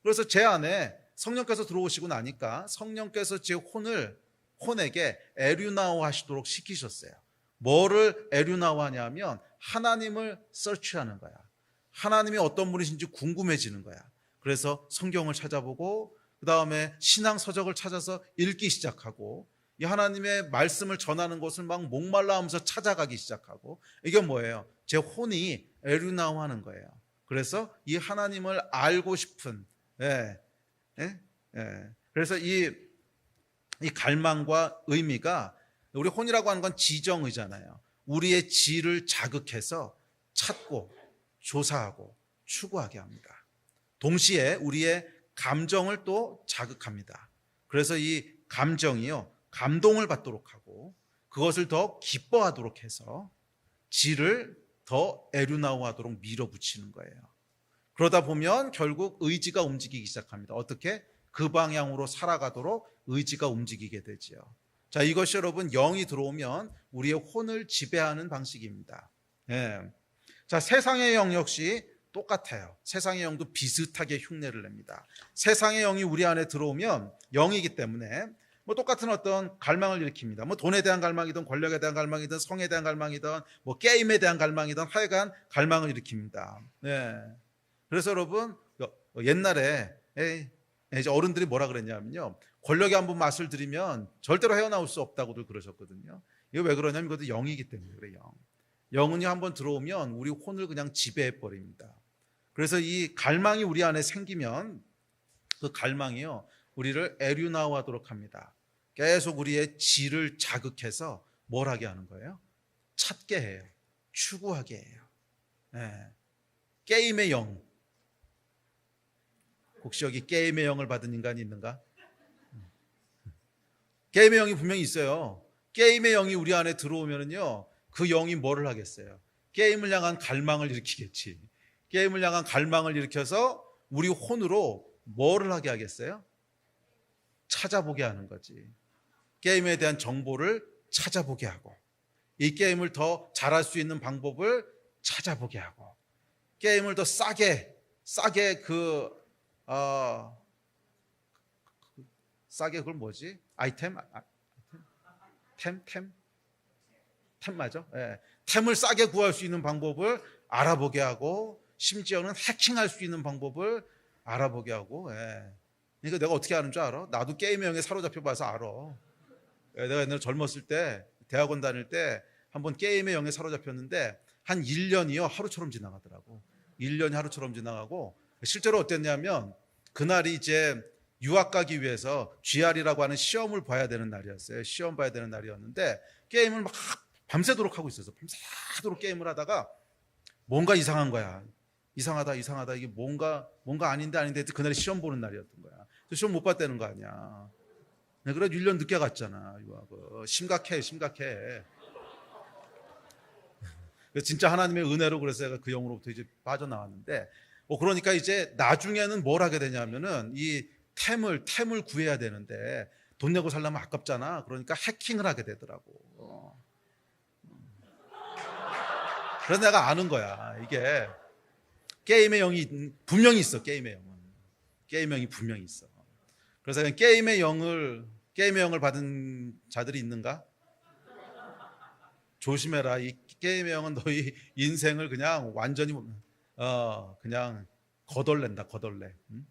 그래서 제 안에 성령께서 들어오시고 나니까 성령께서 제 혼에게 에류나오 하시도록 시키셨어요. 뭐를 에류나오 하냐면 하나님을 서치하는 거야. 하나님이 어떤 분이신지 궁금해지는 거야. 그래서 성경을 찾아보고 그 다음에 신앙 서적을 찾아서 읽기 시작하고 이 하나님의 말씀을 전하는 것을 막 목말라 하면서 찾아가기 시작하고, 이게 뭐예요? 제 혼이 에류나오 하는 거예요. 그래서 이 하나님을 알고 싶은, 그래서 이 갈망과 의미가, 우리 혼이라고 하는 건 지정의잖아요. 우리의 지를 자극해서 찾고 조사하고 추구하게 합니다. 동시에 우리의 감정을 또 자극합니다. 그래서 이 감정이요, 감동을 받도록 하고 그것을 더 기뻐하도록 해서 지를 더 에류나오하도록 밀어붙이는 거예요. 그러다 보면 결국 의지가 움직이기 시작합니다. 어떻게? 그 방향으로 살아가도록 의지가 움직이게 되지요. 자, 이것이 여러분 영이 들어오면 우리의 혼을 지배하는 방식입니다. 자, 세상의 영 역시 똑같아요. 세상의 영도 비슷하게 흉내를 냅니다. 세상의 영이 우리 안에 들어오면 영이기 때문에 뭐 똑같은 어떤 갈망을 일으킵니다. 뭐 돈에 대한 갈망이든 권력에 대한 갈망이든 성에 대한 갈망이든 뭐 게임에 대한 갈망이든 하여간 갈망을 일으킵니다. 그래서 여러분 옛날에 이제 어른들이 뭐라 그랬냐면요, 권력에 한번 맛을 들이면 절대로 헤어나올 수 없다고들 그러셨거든요. 이거 왜 그러냐면 이것도 영이기 때문에 그래요. 영은요 한번 들어오면 우리 혼을 그냥 지배해 버립니다. 그래서 이 갈망이 우리 안에 생기면 그 갈망이요 우리를 에류나오 하도록 합니다. 계속 우리의 지를 자극해서 뭘 하게 하는 거예요? 찾게 해요. 추구하게 해요. 게임의 영. 혹시 여기 게임의 영을 받은 인간이 있는가? 게임의 영이 분명히 있어요. 게임의 영이 우리 안에 들어오면은요, 그 영이 뭐를 하겠어요? 게임을 향한 갈망을 일으키겠지. 게임을 향한 갈망을 일으켜서 우리 혼으로 뭐를 하게 하겠어요? 찾아보게 하는 거지. 게임에 대한 정보를 찾아보게 하고, 이 게임을 더 잘할 수 있는 방법을 찾아보게 하고, 게임을 더 싸게 싸게 그걸 뭐지? 아이템? 템 맞아? 템을 싸게 구할 수 있는 방법을 알아보게 하고, 심지어는 해킹할 수 있는 방법을 알아보게 하고. 그러니까 내가 어떻게 아는 줄 알아? 나도 게임의 영에 사로잡혀 봐서 알아. 내가 옛날에 젊었을 때 대학원 다닐 때 한번 게임의 영에 사로잡혔는데 한 1년이요 하루처럼 지나가더라고. 1년이 하루처럼 지나가고, 실제로 어땠냐면 그날이 이제 유학 가기 위해서 GR이라고 하는 시험을 봐야 되는 날이었어요. 시험 봐야 되는 날이었는데 게임을 막 밤새도록 하고 있었어. 밤새도록 게임을 하다가 뭔가 이상한 거야. 이상하다 이게 뭔가 아닌데 그날이 시험 보는 날이었던 거야. 시험 못 봤다는 거 아니야. 그래 1년 늦게 갔잖아. 유학을. 심각해. 진짜 하나님의 은혜로 그래서 내가 그 영으로부터 이제 빠져나왔는데, 그러니까 이제 나중에는 뭘 하게 되냐면은 이 템을 구해야 되는데 돈 내고 살려면 아깝잖아. 그러니까 해킹을 하게 되더라고. 그래서 내가 아는 거야. 이게 게임의 영이 분명히 있어. 게임의 영이 분명히 있어. 그래서 게임의 영을 받은 자들이 있는가? 조심해라. 이 게임의 영은 너희 인생을 그냥 완전히 그냥 거덜낸다. 응?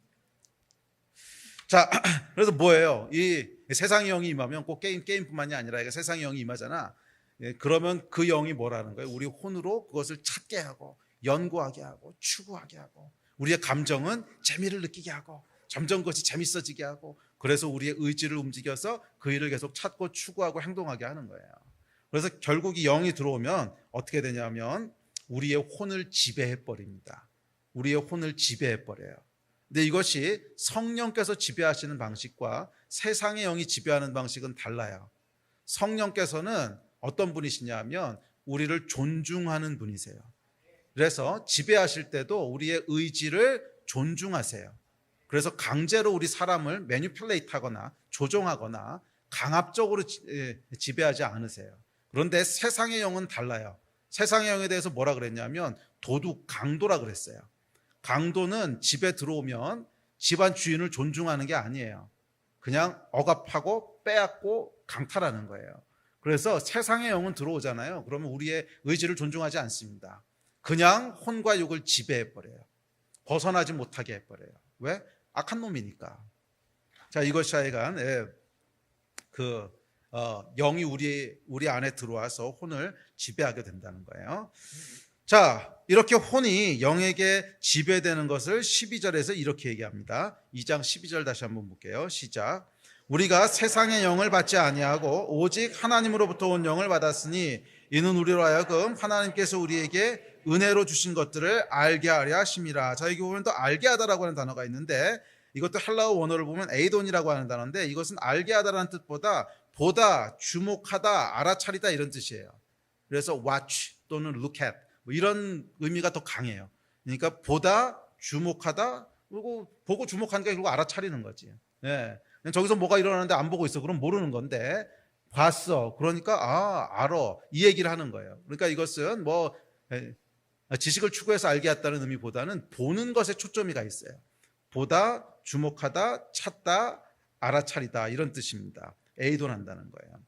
자, 그래서 뭐예요? 이 세상의 영이 임하면 꼭 게임뿐만이 아니라 이게 세상의 영이 임하잖아. 예, 그러면 그 영이 뭐라는 거예요? 우리 혼으로 그것을 찾게 하고 연구하게 하고 추구하게 하고 우리의 감정은 재미를 느끼게 하고 점점 그것이 재밌어지게 하고 그래서 우리의 의지를 움직여서 그 일을 계속 찾고 추구하고 행동하게 하는 거예요. 그래서 결국 이 영이 들어오면 어떻게 되냐면 우리의 혼을 지배해 버립니다. 우리의 혼을 지배해 버려요. 근데 이것이 성령께서 지배하시는 방식과 세상의 영이 지배하는 방식은 달라요. 성령께서는 어떤 분이시냐면 우리를 존중하는 분이세요. 그래서 지배하실 때도 우리의 의지를 존중하세요. 그래서 강제로 우리 사람을 매니플레이트 하거나 조종하거나 강압적으로 지배하지 않으세요. 그런데 세상의 영은 달라요. 세상의 영에 대해서 뭐라 그랬냐면 도둑, 강도라 그랬어요. 강도는 집에 들어오면 집안 주인을 존중하는 게 아니에요. 그냥 억압하고 빼앗고 강탈하는 거예요. 그래서 세상의 영은 들어오잖아요. 그러면 우리의 의지를 존중하지 않습니다. 그냥 혼과 육을 지배해버려요. 벗어나지 못하게 해버려요. 왜? 악한 놈이니까. 자, 이것이 하여간 영이 우리 안에 들어와서 혼을 지배하게 된다는 거예요. 자, 이렇게 혼이 영에게 지배되는 것을 12절에서 이렇게 얘기합니다. 2장 12절 다시 한번 볼게요. 시작. 우리가 세상의 영을 받지 아니하고 오직 하나님으로부터 온 영을 받았으니 이는 우리로 하여금 하나님께서 우리에게 은혜로 주신 것들을 알게 하려 하심이라. 자, 여기 보면 또 알게 하다라고 하는 단어가 있는데 이것도 헬라어 원어를 보면 에이돈이라고 하는 단어인데 이것은 알게 하다라는 뜻보다 보다, 주목하다, 알아차리다 이런 뜻이에요. 그래서 watch 또는 look at 뭐 이런 의미가 더 강해요. 그러니까 보다, 주목하다, 그리고 보고 주목하는 게 결국 알아차리는 거지. 예. 저기서 뭐가 일어나는데 안 보고 있어. 그럼 모르는 건데 봤어. 그러니까 알아. 이 얘기를 하는 거예요. 그러니까 이것은 뭐 지식을 추구해서 알게 했다는 의미보다는 보는 것에 초점이 가 있어요. 보다, 주목하다, 찾다, 알아차리다 이런 뜻입니다. 에이돈한다는 거예요.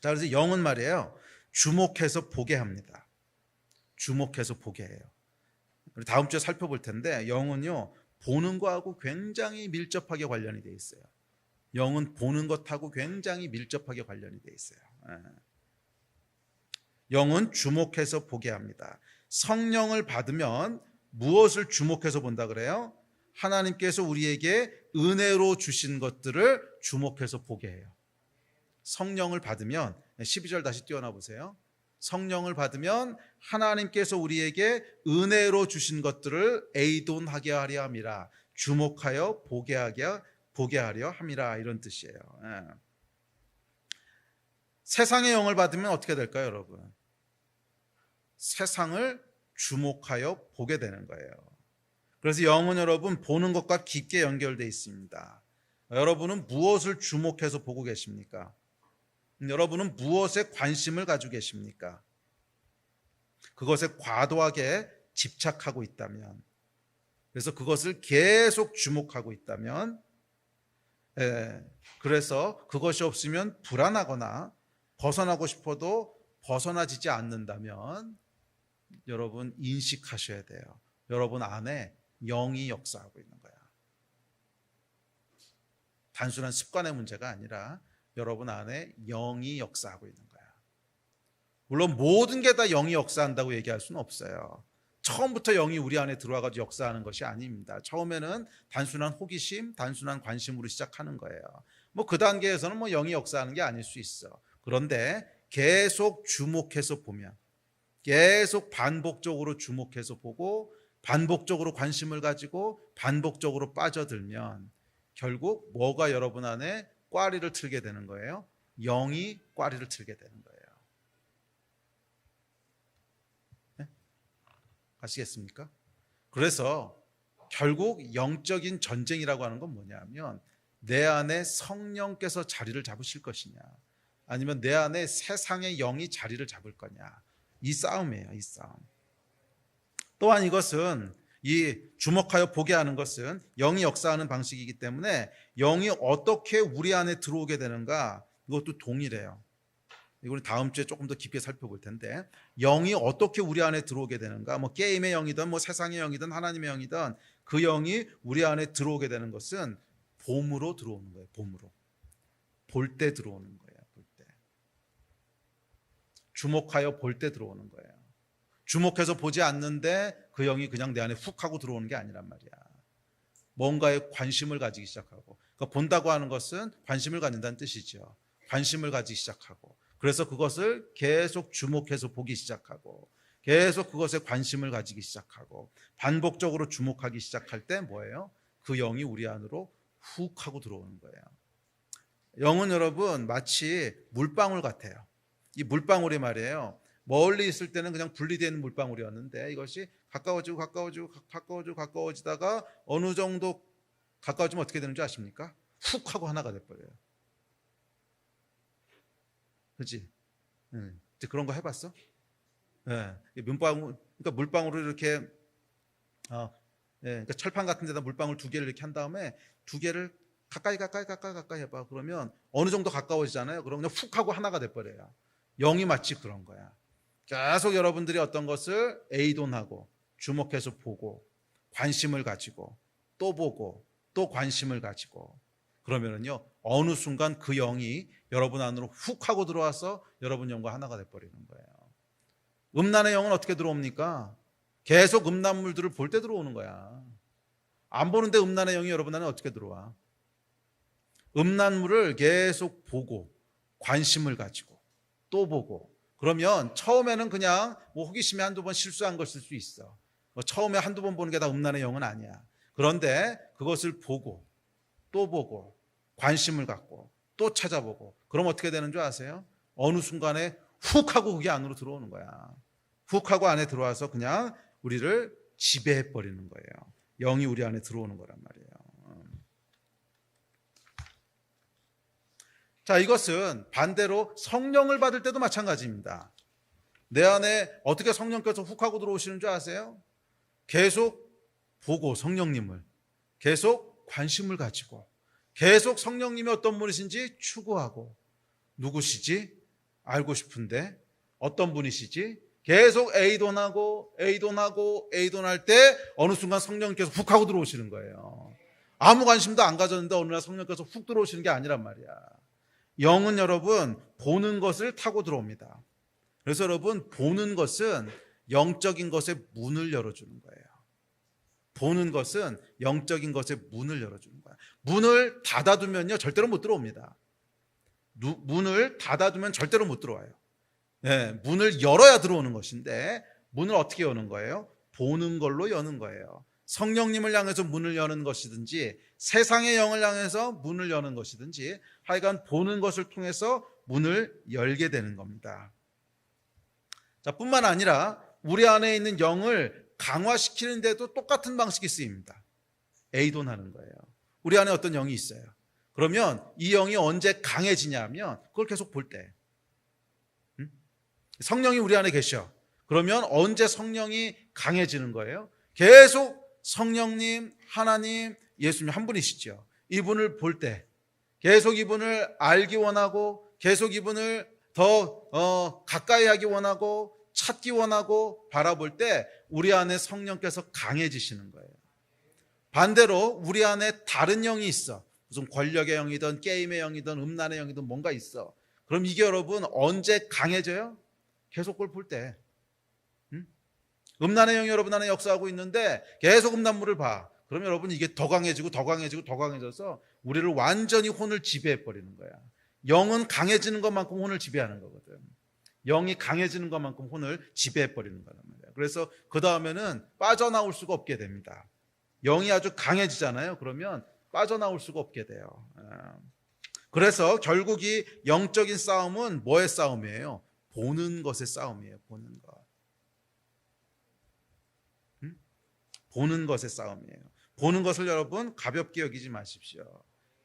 자, 그래서 영은 말이에요. 주목해서 보게 합니다. 주목해서 보게 해요. 우리 다음 주에 살펴볼 텐데 영은요 보는 거하고 굉장히 밀접하게 관련이 돼 있어요. 영은 보는 것하고 굉장히 밀접하게 관련이 돼 있어요. 영은 주목해서 보게 합니다. 성령을 받으면 무엇을 주목해서 본다 그래요? 하나님께서 우리에게 은혜로 주신 것들을 주목해서 보게 해요. 성령을 받으면 12절 다시 띄워놔 보세요. 성령을 받으면 하나님께서 우리에게 은혜로 주신 것들을 에이돈하게 하려 함이라. 주목하여 보게 하려 함이라 이런 뜻이에요. 세상의 영을 받으면 어떻게 될까요, 여러분? 세상을 주목하여 보게 되는 거예요. 그래서 영은 여러분 보는 것과 깊게 연결되어 있습니다. 여러분은 무엇을 주목해서 보고 계십니까? 여러분은 무엇에 관심을 가지고 계십니까? 그것에 과도하게 집착하고 있다면, 그래서 그것을 계속 주목하고 있다면, 그래서 그것이 없으면 불안하거나 벗어나고 싶어도 벗어나지지 않는다면 여러분 인식하셔야 돼요. 여러분 안에 영이 역사하고 있는 거야. 단순한 습관의 문제가 아니라 여러분 안에 영이 역사하고 있는 거야. 물론 모든 게 다 영이 역사한다고 얘기할 수는 없어요. 처음부터 영이 우리 안에 들어와가지고 역사하는 것이 아닙니다. 처음에는 단순한 호기심, 단순한 관심으로 시작하는 거예요. 뭐 그 단계에서는 뭐 영이 역사하는 게 아닐 수 있어. 그런데 계속 주목해서 보면, 계속 반복적으로 주목해서 보고 반복적으로 관심을 가지고 반복적으로 빠져들면 결국 뭐가 여러분 안에 꽈리를 틀게 되는 거예요? 영이 꽈리를 틀게 되는 거예요. 네? 아시겠습니까? 그래서 결국 영적인 전쟁이라고 하는 건 뭐냐면 내 안에 성령께서 자리를 잡으실 것이냐 아니면 내 안에 세상의 영이 자리를 잡을 거냐, 이 싸움이에요. 이 싸움. 또한 이것은 이 주목하여 보게 하는 것은 영이 역사하는 방식이기 때문에 영이 어떻게 우리 안에 들어오게 되는가, 이것도 동일해요. 이걸 다음 주에 조금 더 깊게 살펴볼 텐데, 영이 어떻게 우리 안에 들어오게 되는가, 뭐 게임의 영이든 뭐 세상의 영이든 하나님의 영이든 그 영이 우리 안에 들어오게 되는 것은 봄으로 들어오는 거예요. 봄으로. 볼 때 들어오는 거예요. 볼 때. 주목하여 볼 때 들어오는 거예요. 주목해서 보지 않는데 그 영이 그냥 내 안에 훅 하고 들어오는 게 아니란 말이야. 뭔가에 관심을 가지기 시작하고, 그러니까 본다고 하는 것은 관심을 갖는다는 뜻이죠. 관심을 가지기 시작하고, 그래서 그것을 계속 주목해서 보기 시작하고, 계속 그것에 관심을 가지기 시작하고, 반복적으로 주목하기 시작할 때 뭐예요? 그 영이 우리 안으로 훅 하고 들어오는 거예요. 영은 여러분 마치 물방울 같아요. 이 물방울이 말이에요, 멀리 있을 때는 그냥 분리되어 있는 물방울이었는데 이것이 가까워지고 가까워지다가 어느 정도 가까워지면 어떻게 되는 줄 아십니까? 훅 하고 하나가 돼버려요. 그렇지? 그런 거 해봤어? 네. 물방울, 그러니까 물방울을 이렇게 그러니까 철판 같은 데다 물방울 두 개를 이렇게 한 다음에 두 개를 가까이 해봐. 그러면 어느 정도 가까워지잖아요. 그럼 그냥 훅 하고 하나가 돼버려요. 영이 마치 그런 거야. 계속 여러분들이 어떤 것을 의존하고 주목해서 보고 관심을 가지고 또 보고 또 관심을 가지고 그러면은요, 어느 순간 그 영이 여러분 안으로 훅 하고 들어와서 여러분 영과 하나가 돼버리는 거예요. 음란의 영은 어떻게 들어옵니까? 계속 음란물들을 볼 때 들어오는 거야. 안 보는데 음란의 영이 여러분 안에 어떻게 들어와? 음란물을 계속 보고 관심을 가지고 또 보고, 그러면 처음에는 그냥 뭐 호기심에 한두 번 실수한 것일 수 있어. 처음에 한두 번 보는 게 다 음란의 영은 아니야. 그런데 그것을 보고 또 보고 관심을 갖고 또 찾아보고, 그럼 어떻게 되는 줄 아세요? 어느 순간에 훅 하고 그게 안으로 들어오는 거야. 훅 하고 안에 들어와서 그냥 우리를 지배해 버리는 거예요. 영이 우리 안에 들어오는 거란 말이에요. 자, 이것은 반대로 성령을 받을 때도 마찬가지입니다. 내 안에 어떻게 성령께서 훅 하고 들어오시는 줄 아세요? 계속 보고 성령님을 계속 관심을 가지고 계속 성령님이 어떤 분이신지 추구하고, 누구시지? 알고 싶은데 어떤 분이시지? 계속 의존할 때 어느 순간 성령님께서 훅 하고 들어오시는 거예요. 아무 관심도 안 가졌는데 어느 날 성령께서 훅 들어오시는 게 아니란 말이야. 영은 여러분 보는 것을 타고 들어옵니다. 그래서 여러분 보는 것은 영적인 것의 문을 열어주는 거예요. 보는 것은 영적인 것의 문을 열어주는 거예요. 문을 닫아두면요 절대로 못 들어옵니다. 문을 닫아두면 절대로 못 들어와요. 문을 열어야 들어오는 것인데 문을 어떻게 여는 거예요? 보는 걸로 여는 거예요. 성령님을 향해서 문을 여는 것이든지 세상의 영을 향해서 문을 여는 것이든지 하여간 보는 것을 통해서 문을 열게 되는 겁니다. 자, 뿐만 아니라 우리 안에 있는 영을 강화시키는 데도 똑같은 방식이 쓰입니다. 의존하는 거예요. 우리 안에 어떤 영이 있어요. 그러면 이 영이 언제 강해지냐면 그걸 계속 볼 때. 성령이 우리 안에 계셔. 그러면 언제 성령이 강해지는 거예요? 계속 성령님, 하나님, 예수님 한 분이시죠. 이분을 볼 때, 계속 이분을 알기 원하고, 계속 이분을 더 가까이 하기 원하고, 찾기 원하고, 바라볼 때 우리 안에 성령께서 강해지시는 거예요. 반대로 우리 안에 다른 영이 있어. 무슨 권력의 영이든 게임의 영이든 음란의 영이든 뭔가 있어. 그럼 이게 여러분 언제 강해져요? 계속 그걸 볼 때. 음란의 영이 여러분 안에 역사하고 있는데 계속 음란물을 봐. 그러면 여러분 이게 더 강해지고 더 강해져서 우리를 완전히 혼을 지배해 버리는 거야. 영은 강해지는 것만큼 혼을 지배하는 거거든. 영이 강해지는 것만큼 혼을 지배해 버리는 거란 말이야. 그래서 그 다음에는 빠져나올 수가 없게 됩니다. 영이 아주 강해지잖아요. 그러면 빠져나올 수가 없게 돼요. 그래서 결국 이 영적인 싸움은 뭐의 싸움이에요? 보는 것의 싸움이에요. 보는 것. 보는 것의 싸움이에요. 보는 것을 여러분 가볍게 여기지 마십시오.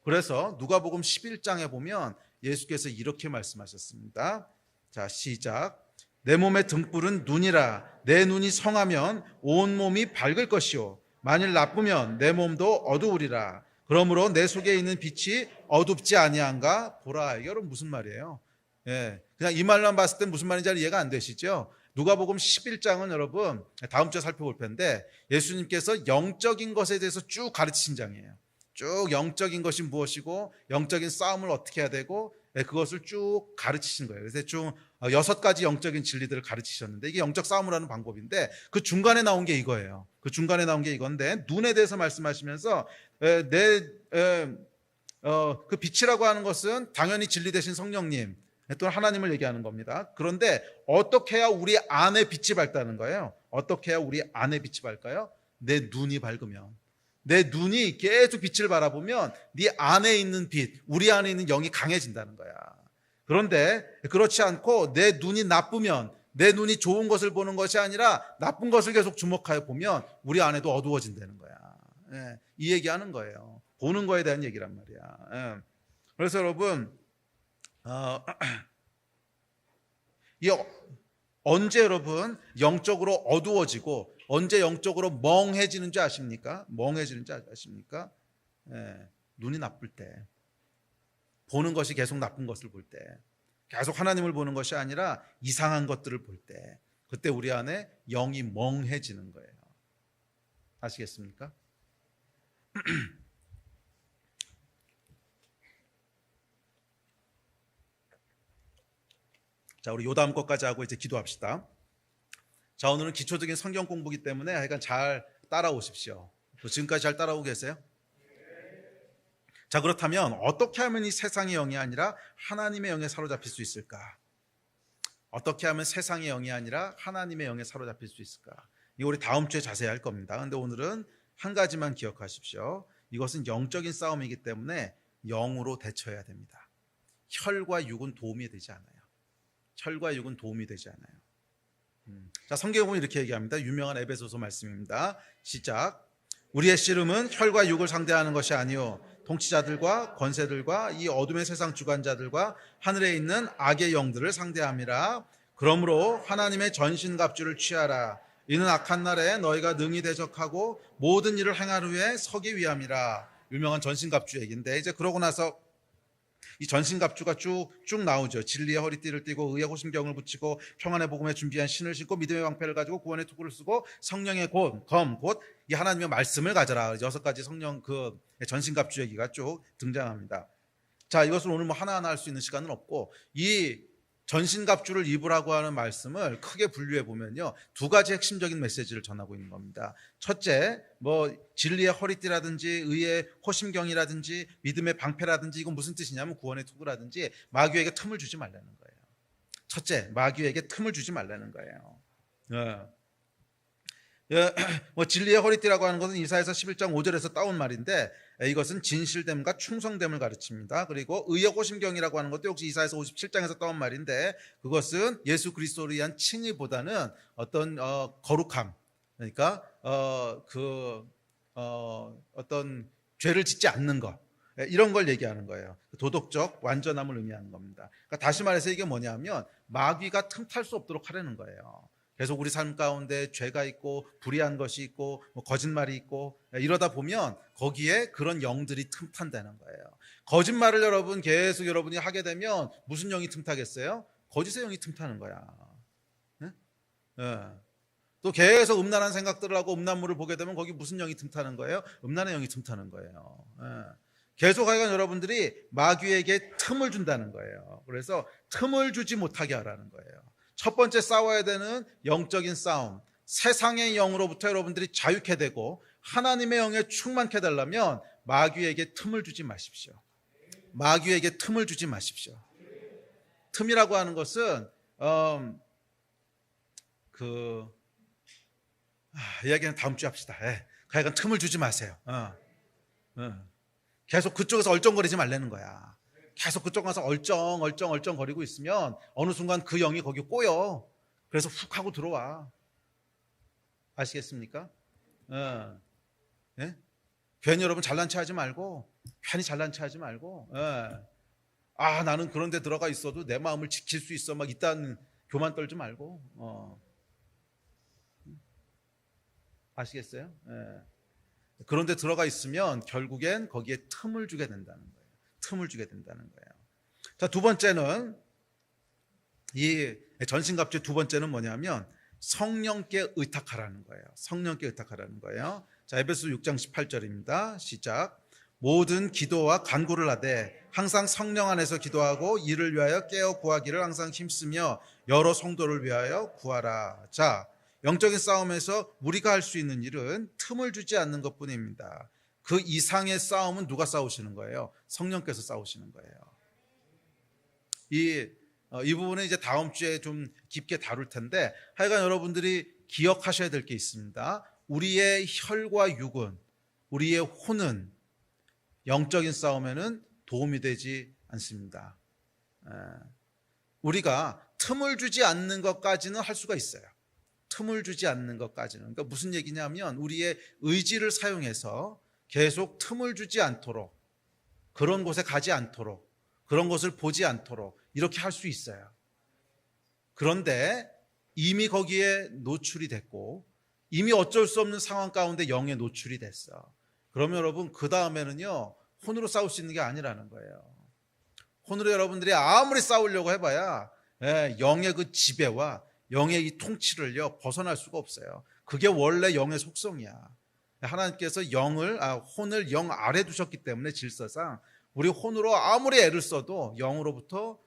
그래서 누가복음 11장에 보면 예수께서 이렇게 말씀하셨습니다. 자, 시작. 내 몸의 등불은 눈이라. 내 눈이 성하면 온 몸이 밝을 것이요 만일 나쁘면 내 몸도 어두우리라. 그러므로 내 속에 있는 빛이 어둡지 아니한가 보라. 이게 여러분 무슨 말이에요? 그냥 이 말만 봤을 때 무슨 말인지 이해가 안 되시죠? 누가복음 11장은 여러분 다음 주에 살펴볼 텐데 예수님께서 영적인 것에 대해서 쭉 가르치신 장이에요. 쭉 영적인 것이 무엇이고 영적인 싸움을 어떻게 해야 되고 그것을 쭉 가르치신 거예요. 그래서 좀 6가지 영적인 진리들을 가르치셨는데 이게 영적 싸움을 하는 방법인데 그 중간에 나온 게 이거예요. 그 중간에 나온 게 이건데 눈에 대해서 말씀하시면서 그 빛이라고 하는 것은 당연히 진리 되신 성령님 또는 하나님을 얘기하는 겁니다. 그런데 어떻게 해야 우리 안에 빛이 밝다는 거예요? 어떻게 해야 우리 안에 빛이 밝아요? 내 눈이 밝으면, 내 눈이 계속 빛을 바라보면 네 안에 있는 빛, 우리 안에 있는 영이 강해진다는 거야. 그런데 그렇지 않고 내 눈이 나쁘면, 내 눈이 좋은 것을 보는 것이 아니라 나쁜 것을 계속 주목하여 보면 우리 안에도 어두워진다는 거야. 이 얘기하는 거예요. 보는 거에 대한 얘기란 말이야. 그래서 여러분 언제 여러분 영적으로 어두워지고 언제 영적으로 멍해지는 줄 아십니까? 멍해지는 줄 아십니까? 눈이 나쁠 때, 보는 것이 계속 나쁜 것을 볼 때, 계속 하나님을 보는 것이 아니라 이상한 것들을 볼 때, 그때 우리 안에 영이 멍해지는 거예요. 아시겠습니까? 자, 우리 요 다음 것까지 하고 이제 기도합시다. 자, 오늘은 기초적인 성경 공부이기 때문에 하여간 잘 따라오십시오. 지금까지 잘 따라오고 계세요? 자, 그렇다면 어떻게 하면 이 세상의 영이 아니라 하나님의 영에 사로잡힐 수 있을까? 어떻게 하면 세상의 영이 아니라 하나님의 영에 사로잡힐 수 있을까? 이거 우리 다음 주에 자세히 할 겁니다. 그런데 오늘은 한 가지만 기억하십시오. 이것은 영적인 싸움이기 때문에 영으로 대처해야 됩니다. 혈과 육은 도움이 되지 않아요. 혈과 육은 도움이 되지 않아요. 자, 성경에 보면 이렇게 얘기합니다. 유명한 에베소서 말씀입니다. 시작. 우리의 씨름은 혈과 육을 상대하는 것이 아니요 통치자들과 권세들과 이 어둠의 세상 주관자들과 하늘에 있는 악의 영들을 상대함이라. 그러므로 하나님의 전신갑주를 취하라. 이는 악한 날에 너희가 능히 대적하고 모든 일을 행할 후에 서기 위함이라. 유명한 전신갑주 얘기인데 이제 그러고 나서 이 전신갑주가 쭉 나오죠. 진리의 허리띠를 띠고 의의 호심경을 붙이고 평안의 복음에 준비한 신을 신고 믿음의 방패를 가지고 구원의 투구를 쓰고 성령의 검 곧 이 하나님의 말씀을 가져라. 6가지 성령 그 전신갑주 얘기가 쭉 등장합니다. 자, 이것을 오늘 뭐 하나하나 할 수 있는 시간은 없고 이 전신갑주를 입으라고 하는 말씀을 크게 분류해 보면요 2가지 핵심적인 메시지를 전하고 있는 겁니다. 첫째, 뭐 진리의 허리띠라든지 의의 호심경이라든지 믿음의 방패라든지 이건 무슨 뜻이냐면 구원의 투구라든지 마귀에게 틈을 주지 말라는 거예요. 첫째, 마귀에게 틈을 주지 말라는 거예요. 뭐 진리의 허리띠라고 하는 것은 이사야서 11장 5절에서 따온 말인데 이것은 진실됨과 충성됨을 가르칩니다. 그리고 의의 호심경이라고 하는 것도 역시 이사야서 57장에서 따온 말인데 그것은 예수 그리스도를 위한 칭의보다는 어떤 거룩함, 그러니까 어떤 죄를 짓지 않는 것, 이런 걸 얘기하는 거예요. 도덕적 완전함을 의미하는 겁니다. 그러니까 다시 말해서 이게 뭐냐면 마귀가 틈탈 수 없도록 하려는 거예요. 계속 우리 삶 가운데 죄가 있고 불의한 것이 있고 뭐 거짓말이 있고 이러다 보면 거기에 그런 영들이 틈탄다는 거예요. 거짓말을 여러분 계속 여러분이 하게 되면 무슨 영이 틈타겠어요? 거짓의 영이 틈타는 거야. 네? 또 계속 음란한 생각들을 하고 음란물을 보게 되면 거기 무슨 영이 틈타는 거예요? 음란의 영이 틈타는 거예요. 계속 하여간 여러분들이 마귀에게 틈을 준다는 거예요. 그래서 틈을 주지 못하게 하라는 거예요. 첫 번째 싸워야 되는 영적인 싸움, 세상의 영으로부터 여러분들이 자유케 되고 하나님의 영에 충만케 해달라면 마귀에게 틈을 주지 마십시오. 마귀에게 틈을 주지 마십시오. 틈이라고 하는 것은 이야기는 다음 주에 합시다. 하여간 틈을 주지 마세요. 계속 그쪽에서 얼쩡거리지 말라는 거야. 계속 그쪽 가서 얼쩡 거리고 있으면 어느 순간 그 영이 거기 꼬여. 그래서 훅 하고 들어와. 아시겠습니까? 네? 괜히 여러분 잘난 체 하지 말고 괜히 잘난 체 하지 말고 나는 그런 데 들어가 있어도 내 마음을 지킬 수 있어 막 이딴 교만 떨지 말고 아시겠어요? 그런 데 들어가 있으면 결국엔 거기에 틈을 주게 된다는 거예요. 틈을 주게 된다는 거예요. 자, 두 번째는 이 전신갑주의 두 번째는 뭐냐면 성령께 의탁하라는 거예요. 성령께 의탁하라는 거예요. 자, 에베소 6장 18절입니다. 시작. 모든 기도와 간구를 하되 항상 성령 안에서 기도하고 이를 위하여 깨어 구하기를 항상 힘쓰며 여러 성도를 위하여 구하라. 자, 영적인 싸움에서 우리가 할 수 있는 일은 틈을 주지 않는 것뿐입니다. 그 이상의 싸움은 누가 싸우시는 거예요? 성령께서 싸우시는 거예요. 이 부분은 이제 다음 주에 좀 깊게 다룰 텐데, 하여간 여러분들이 기억하셔야 될 게 있습니다. 우리의 혈과 육은, 우리의 혼은 영적인 싸움에는 도움이 되지 않습니다. 우리가 틈을 주지 않는 것까지는 할 수가 있어요. 틈을 주지 않는 것까지는. 그러니까 무슨 얘기냐면 우리의 의지를 사용해서 계속 틈을 주지 않도록, 그런 곳에 가지 않도록, 그런 것을 보지 않도록 이렇게 할 수 있어요. 그런데 이미 거기에 노출이 됐고 이미 어쩔 수 없는 상황 가운데 영에 노출이 됐어. 그러면 여러분 그 다음에는요, 혼으로 싸울 수 있는 게 아니라는 거예요. 혼으로 여러분들이 아무리 싸우려고 해봐야 영의 그 지배와 영의 이 통치를요 벗어날 수가 없어요. 그게 원래 영의 속성이야. 하나님께서 혼을 영 아래 두셨기 때문에 질서상 우리 혼으로 아무리 애를 써도 영으로부터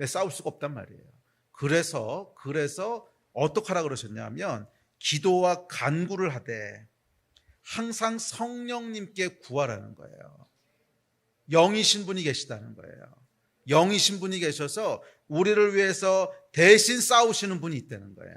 싸울 수가 없단 말이에요. 그래서 어떻게 하라 그러셨냐면 기도와 간구를 하되 항상 성령님께 구하라는 거예요. 영이신 분이 계시다는 거예요. 영이신 분이 계셔서 우리를 위해서 대신 싸우시는 분이 있다는 거예요.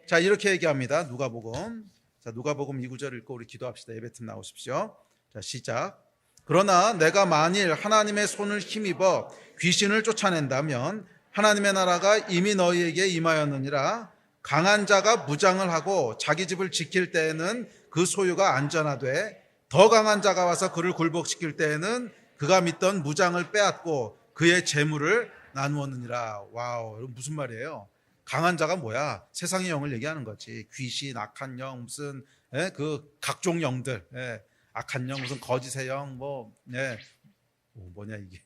자, 이렇게 얘기합니다. 누가복음 2구절 읽고 우리 기도합시다. 예배팀 나오십시오. 자, 시작. 그러나 내가 만일 하나님의 손을 힘입어 귀신을 쫓아낸다면 하나님의 나라가 이미 너희에게 임하였느니라. 강한 자가 무장을 하고 자기 집을 지킬 때에는 그 소유가 안전하되 더 강한 자가 와서 그를 굴복시킬 때에는 그가 믿던 무장을 빼앗고 그의 재물을 나누었느니라. 와우, 무슨 말이에요? 강한 자가 뭐야? 세상의 영을 얘기하는 거지. 귀신, 악한 영, 무슨 그 각종 영들, 악한 영, 무슨 거짓의 영, 뭐냐 이게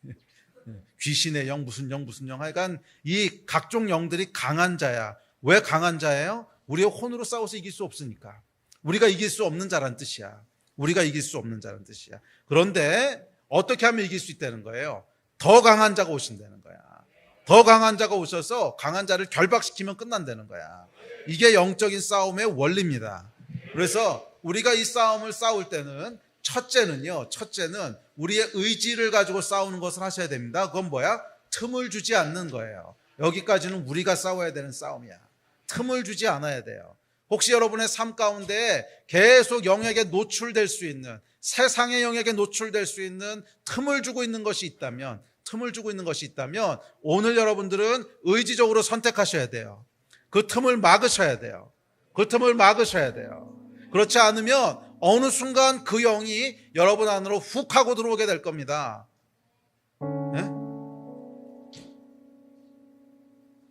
귀신의 영, 무슨 영, 하여간 이 각종 영들이 강한 자야. 왜 강한 자예요? 우리의 혼으로 싸워서 이길 수 없으니까. 우리가 이길 수 없는 자란 뜻이야. 우리가 이길 수 없는 자란 뜻이야. 그런데 어떻게 하면 이길 수 있다는 거예요? 더 강한 자가 오신다는 거야. 더 강한 자가 오셔서 강한 자를 결박시키면 끝난다는 거야. 이게 영적인 싸움의 원리입니다. 그래서 우리가 이 싸움을 싸울 때는 첫째는 우리의 의지를 가지고 싸우는 것을 하셔야 됩니다. 그건 뭐야? 틈을 주지 않는 거예요. 여기까지는 우리가 싸워야 되는 싸움이야. 틈을 주지 않아야 돼요. 혹시 여러분의 삶 가운데 계속 영에게 노출될 수 있는, 세상의 영에게 노출될 수 있는 틈을 주고 있는 것이 있다면 오늘 여러분들은 의지적으로 선택하셔야 돼요. 그 틈을 막으셔야 돼요. 그렇지 않으면 어느 순간 그 영이 여러분 안으로 훅 하고 들어오게 될 겁니다.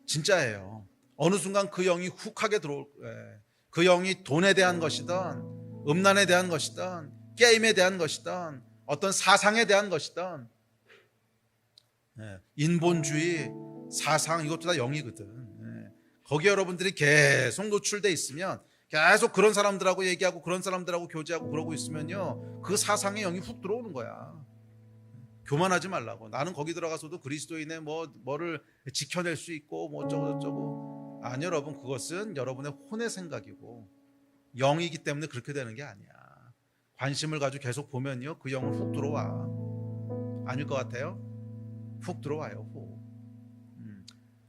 진짜예요. 어느 순간 그 영이 훅 하게 들어올 거예요. 그 영이 돈에 대한 것이든 음란에 대한 것이든 게임에 대한 것이든 어떤 사상에 대한 것이든 인본주의 사상, 이것도 다 영이거든. 거기에 여러분들이 계속 노출돼 있으면, 계속 그런 사람들하고 얘기하고 그런 사람들하고 교제하고 그러고 있으면요, 그 사상의 영이 훅 들어오는 거야. 교만하지 말라고. 나는 거기 들어가서도 그리스도인의 뭐를 지켜낼 수 있고 어쩌고 아니, 여러분, 그것은 여러분의 혼의 생각이고 영이기 때문에 그렇게 되는 게 아니야. 관심을 가지고 계속 보면요, 그 영은 훅 들어와. 아닐 것 같아요? 훅 들어와요. 훅.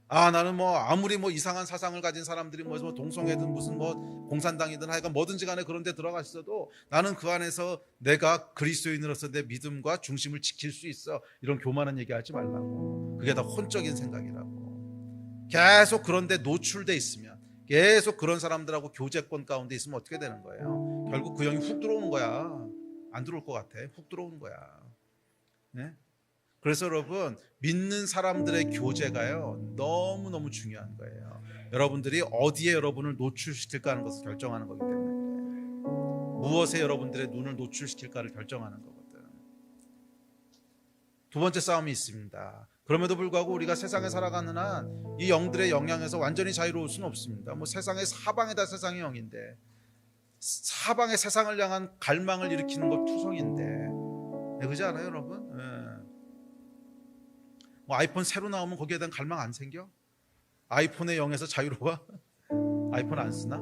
나는 아무리 이상한 사상을 가진 사람들이 동성애든 무슨 공산당이든 하여간 뭐든지 간에 그런 데 들어가 있어도 나는 그 안에서 내가 그리스도인으로서 내 믿음과 중심을 지킬 수 있어. 이런 교만한 얘기 하지 말라고. 그게 다 혼적인 생각이라고. 계속 그런 데 노출돼 있으면, 계속 그런 사람들하고 교제권 가운데 있으면 어떻게 되는 거예요? 결국 그 영이 훅 들어오는 거야. 안 들어올 것 같아. 훅 들어오는 거야. 네? 그래서 여러분, 믿는 사람들의 교제가요, 너무너무 중요한 거예요. 여러분들이 어디에 여러분을 노출시킬까 하는 것을 결정하는 거기 때문에, 무엇에 여러분들의 눈을 노출시킬까를 결정하는 거거든. 두 번째 싸움이 있습니다. 그럼에도 불구하고 우리가 세상에 살아가는 한 이 영들의 영향에서 완전히 자유로울 수는 없습니다. 세상의 사방에 다 세상의 영인데, 사방의 세상을 향한 갈망을 일으키는 것 투성인데, 그러지 않아요, 여러분? 뭐 아이폰 새로 나오면 거기에 대한 갈망 안 생겨? 아이폰의 영에서 자유로워? 아이폰 안 쓰나?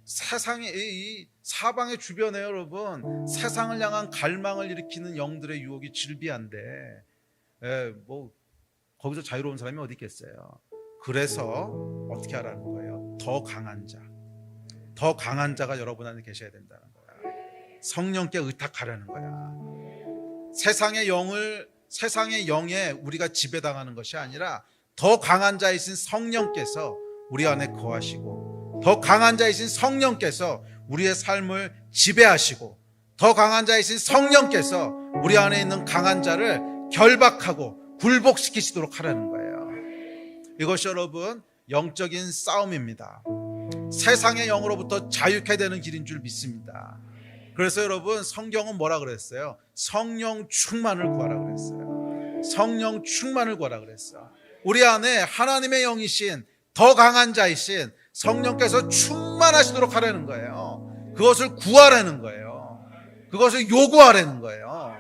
세상에, 이 사방의 주변에 여러분 세상을 향한 갈망을 일으키는 영들의 유혹이 질비한데 뭐 거기서 자유로운 사람이 어디 있겠어요? 그래서 어떻게 하라는 거예요? 더 강한 자가 여러분 안에 계셔야 된다는 거야. 성령께 의탁하라는 거야. 세상의 영에 우리가 지배당하는 것이 아니라 더 강한 자이신 성령께서 우리 안에 거하시고, 더 강한 자이신 성령께서 우리의 삶을 지배하시고, 더 강한 자이신 성령께서 우리 안에 있는 강한 자를 결박하고 굴복시키시도록 하라는 거예요. 이것이 여러분 영적인 싸움입니다. 세상의 영으로부터 자유케 되는 길인 줄 믿습니다. 그래서 여러분 성경은 뭐라 그랬어요? 성령 충만을 구하라 그랬어요. 성령 충만을 구하라 그랬어요. 우리 안에 하나님의 영이신 더 강한 자이신 성령께서 충만하시도록 하라는 거예요. 그것을 구하라는 거예요. 그것을 요구하라는 거예요.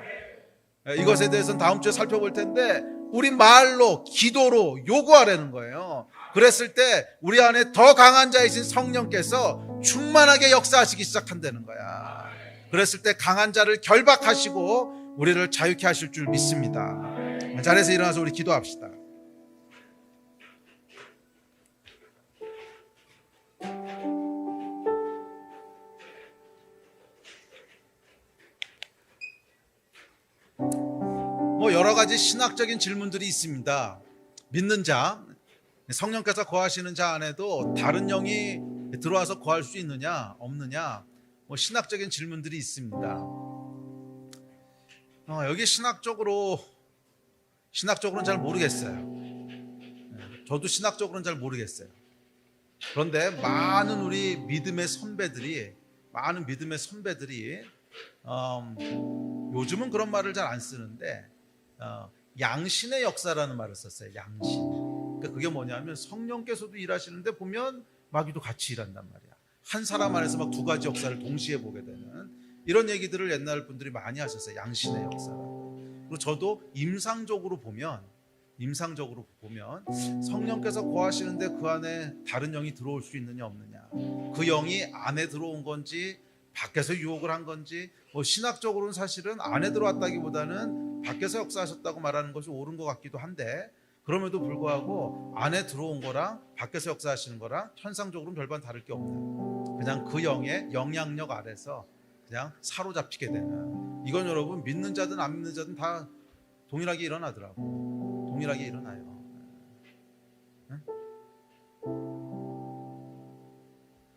이것에 대해서는 다음 주에 살펴볼 텐데 우리 말로 기도로 요구하라는 거예요. 그랬을 때 우리 안에 더 강한 자이신 성령께서 충만하게 역사하시기 시작한다는 거야. 그랬을 때 강한 자를 결박하시고 우리를 자유케 하실 줄 믿습니다. 자리에서 일어나서 우리 기도합시다. 뭐 여러 가지 신학적인 질문들이 있습니다. 믿는 자, 성령께서 거하시는 자 안에도 다른 영이 들어와서 거할 수 있느냐 없느냐, 뭐 신학적인 질문들이 있습니다. 여기 신학적으로는 잘 모르겠어요. 저도 신학적으로는 잘 모르겠어요. 그런데 많은 우리 믿음의 선배들이 요즘은 그런 말을 잘 안 쓰는데 양신의 역사라는 말을 썼어요. 양신. 그러니까 그게 뭐냐면 성령께서도 일하시는데 보면 마귀도 같이 일한단 말이야. 한 사람 안에서 막 두 가지 역사를 동시에 보게 되는 이런 얘기들을 옛날 분들이 많이 하셨어요. 양신의 역사라고. 그리고 저도 임상적으로 보면 성령께서 거하시는데 그 안에 다른 영이 들어올 수 있느냐 없느냐, 그 영이 안에 들어온 건지 밖에서 유혹을 한 건지, 뭐 신학적으로는 사실은 안에 들어왔다기보다는 밖에서 역사하셨다고 말하는 것이 옳은 것 같기도 한데, 그럼에도 불구하고 안에 들어온 거랑 밖에서 역사하시는 거랑 현상적으로는 별반 다를 게 없는, 그냥 그 영의 영향력 아래서 그냥 사로잡히게 되는, 이건 여러분 믿는 자든 안 믿는 자든 다 동일하게 일어나더라고. 동일하게 일어나요.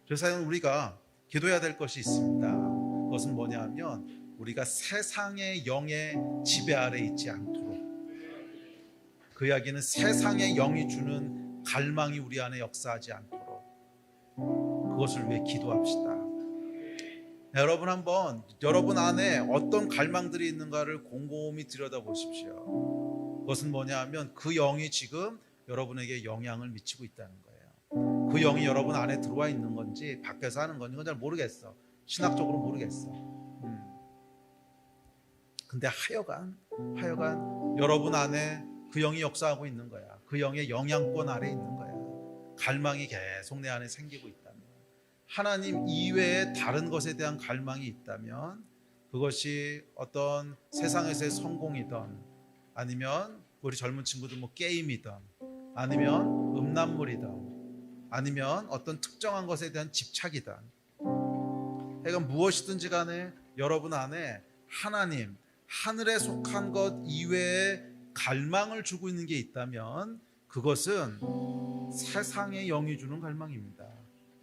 그래서 우리가 기도해야 될 것이 있습니다. 그것은 뭐냐 하면 우리가 세상의 영의 지배 아래 있지 않도록, 그 이야기는 세상의 영이 주는 갈망이 우리 안에 역사하지 않도록 그것을 위해 기도합시다. 여러분 한번 여러분 안에 어떤 갈망들이 있는가를 곰곰이 들여다보십시오. 그것은 뭐냐 하면 그 영이 지금 여러분에게 영향을 미치고 있다는 거예요. 그 영이 여러분 안에 들어와 있는 건지 밖에서 하는 건지 잘 모르겠어. 신학적으로 모르겠어. 근데 하여간 여러분 안에 그 영이 역사하고 있는 거야. 그 영의 영향권 아래 있는 거야. 갈망이 계속 내 안에 생기고 있다면, 하나님 이외에 다른 것에 대한 갈망이 있다면, 그것이 어떤 세상에서의 성공이든, 아니면 우리 젊은 친구들 뭐 게임이든, 아니면 음란물이든, 아니면 어떤 특정한 것에 대한 집착이든, 그러니까 무엇이든지 간에 여러분 안에 하나님, 하늘에 속한 것 이외에 갈망을 주고 있는 게 있다면 그것은 세상의 영이 주는 갈망입니다.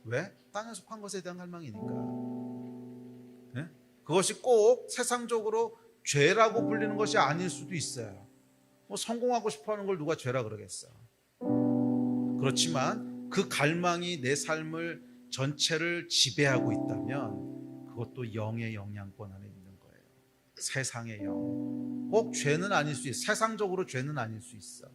왜? 땅에 속한 것에 대한 갈망이니까. 네? 그것이 꼭 세상적으로 죄라고 불리는 것이 아닐 수도 있어요. 뭐 성공하고 싶어하는 걸 누가 죄라 그러겠어. 그렇지만 그 갈망이 내 삶을 전체를 지배하고 있다면 그것도 영의 영향권 안에 있는 거예요. 세상의 영. 꼭 죄는 아닐 수 있어. 세상적으로 죄는 아닐 수 있어.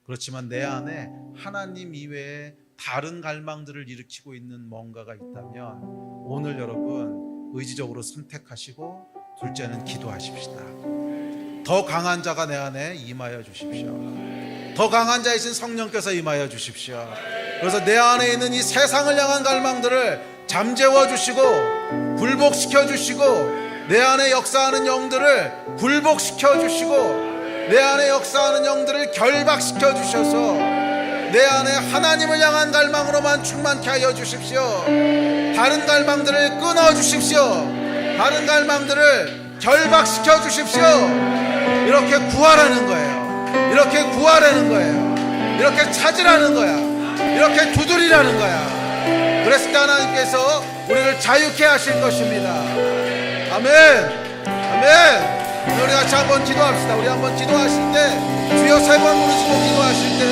그렇지만 내 안에 하나님 이외에 다른 갈망들을 일으키고 있는 뭔가가 있다면 오늘 여러분 의지적으로 선택하시고, 둘째는 기도하십시다. 더 강한 자가 내 안에 임하여 주십시오. 더 강한 자이신 성령께서 임하여 주십시오. 그래서 내 안에 있는 이 세상을 향한 갈망들을 잠재워 주시고 굴복시켜 주시고, 내 안에 역사하는 영들을 굴복시켜 주시고, 내 안에 역사하는 영들을 결박시켜 주셔서 내 안에 하나님을 향한 갈망으로만 충만케 하여 주십시오. 다른 갈망들을 끊어 주십시오. 다른 갈망들을 결박시켜 주십시오. 이렇게 구하라는 거예요. 이렇게 구하라는 거예요. 이렇게 찾으라는 거야. 이렇게 두드리라는 거야. 그랬을 때 하나님께서 우리를 자유케 하실 것입니다. 아멘. 아멘. 우리 같이 한번 기도합시다. 우리 한번 기도하실 때, 주여 3번 부르시고 기도하실 때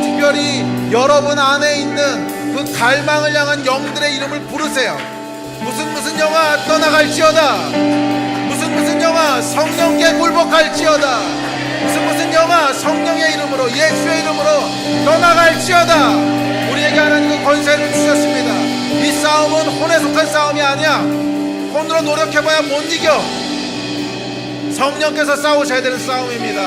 특별히 여러분 안에 있는 그 갈망을 향한 영들의 이름을 부르세요. 무슨 영아 떠나갈지어다. 무슨 영아 성령께 굴복할지어다. 무슨 영아 성령의 이름으로, 예수의 이름으로 떠나갈지어다. 우리에게 하나님 그 권세를 주셨습니다. 이 싸움은 혼에 속한 싸움이 아니야. 혼으로 노력해봐야 못 이겨. 성령께서 싸우셔야 되는 싸움입니다.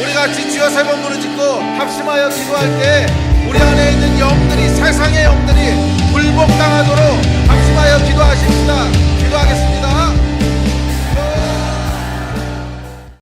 우리 같이 주여 3번 부르짖고 합심하여 기도할 때 우리 안에 있는 영들이, 세상의 영들이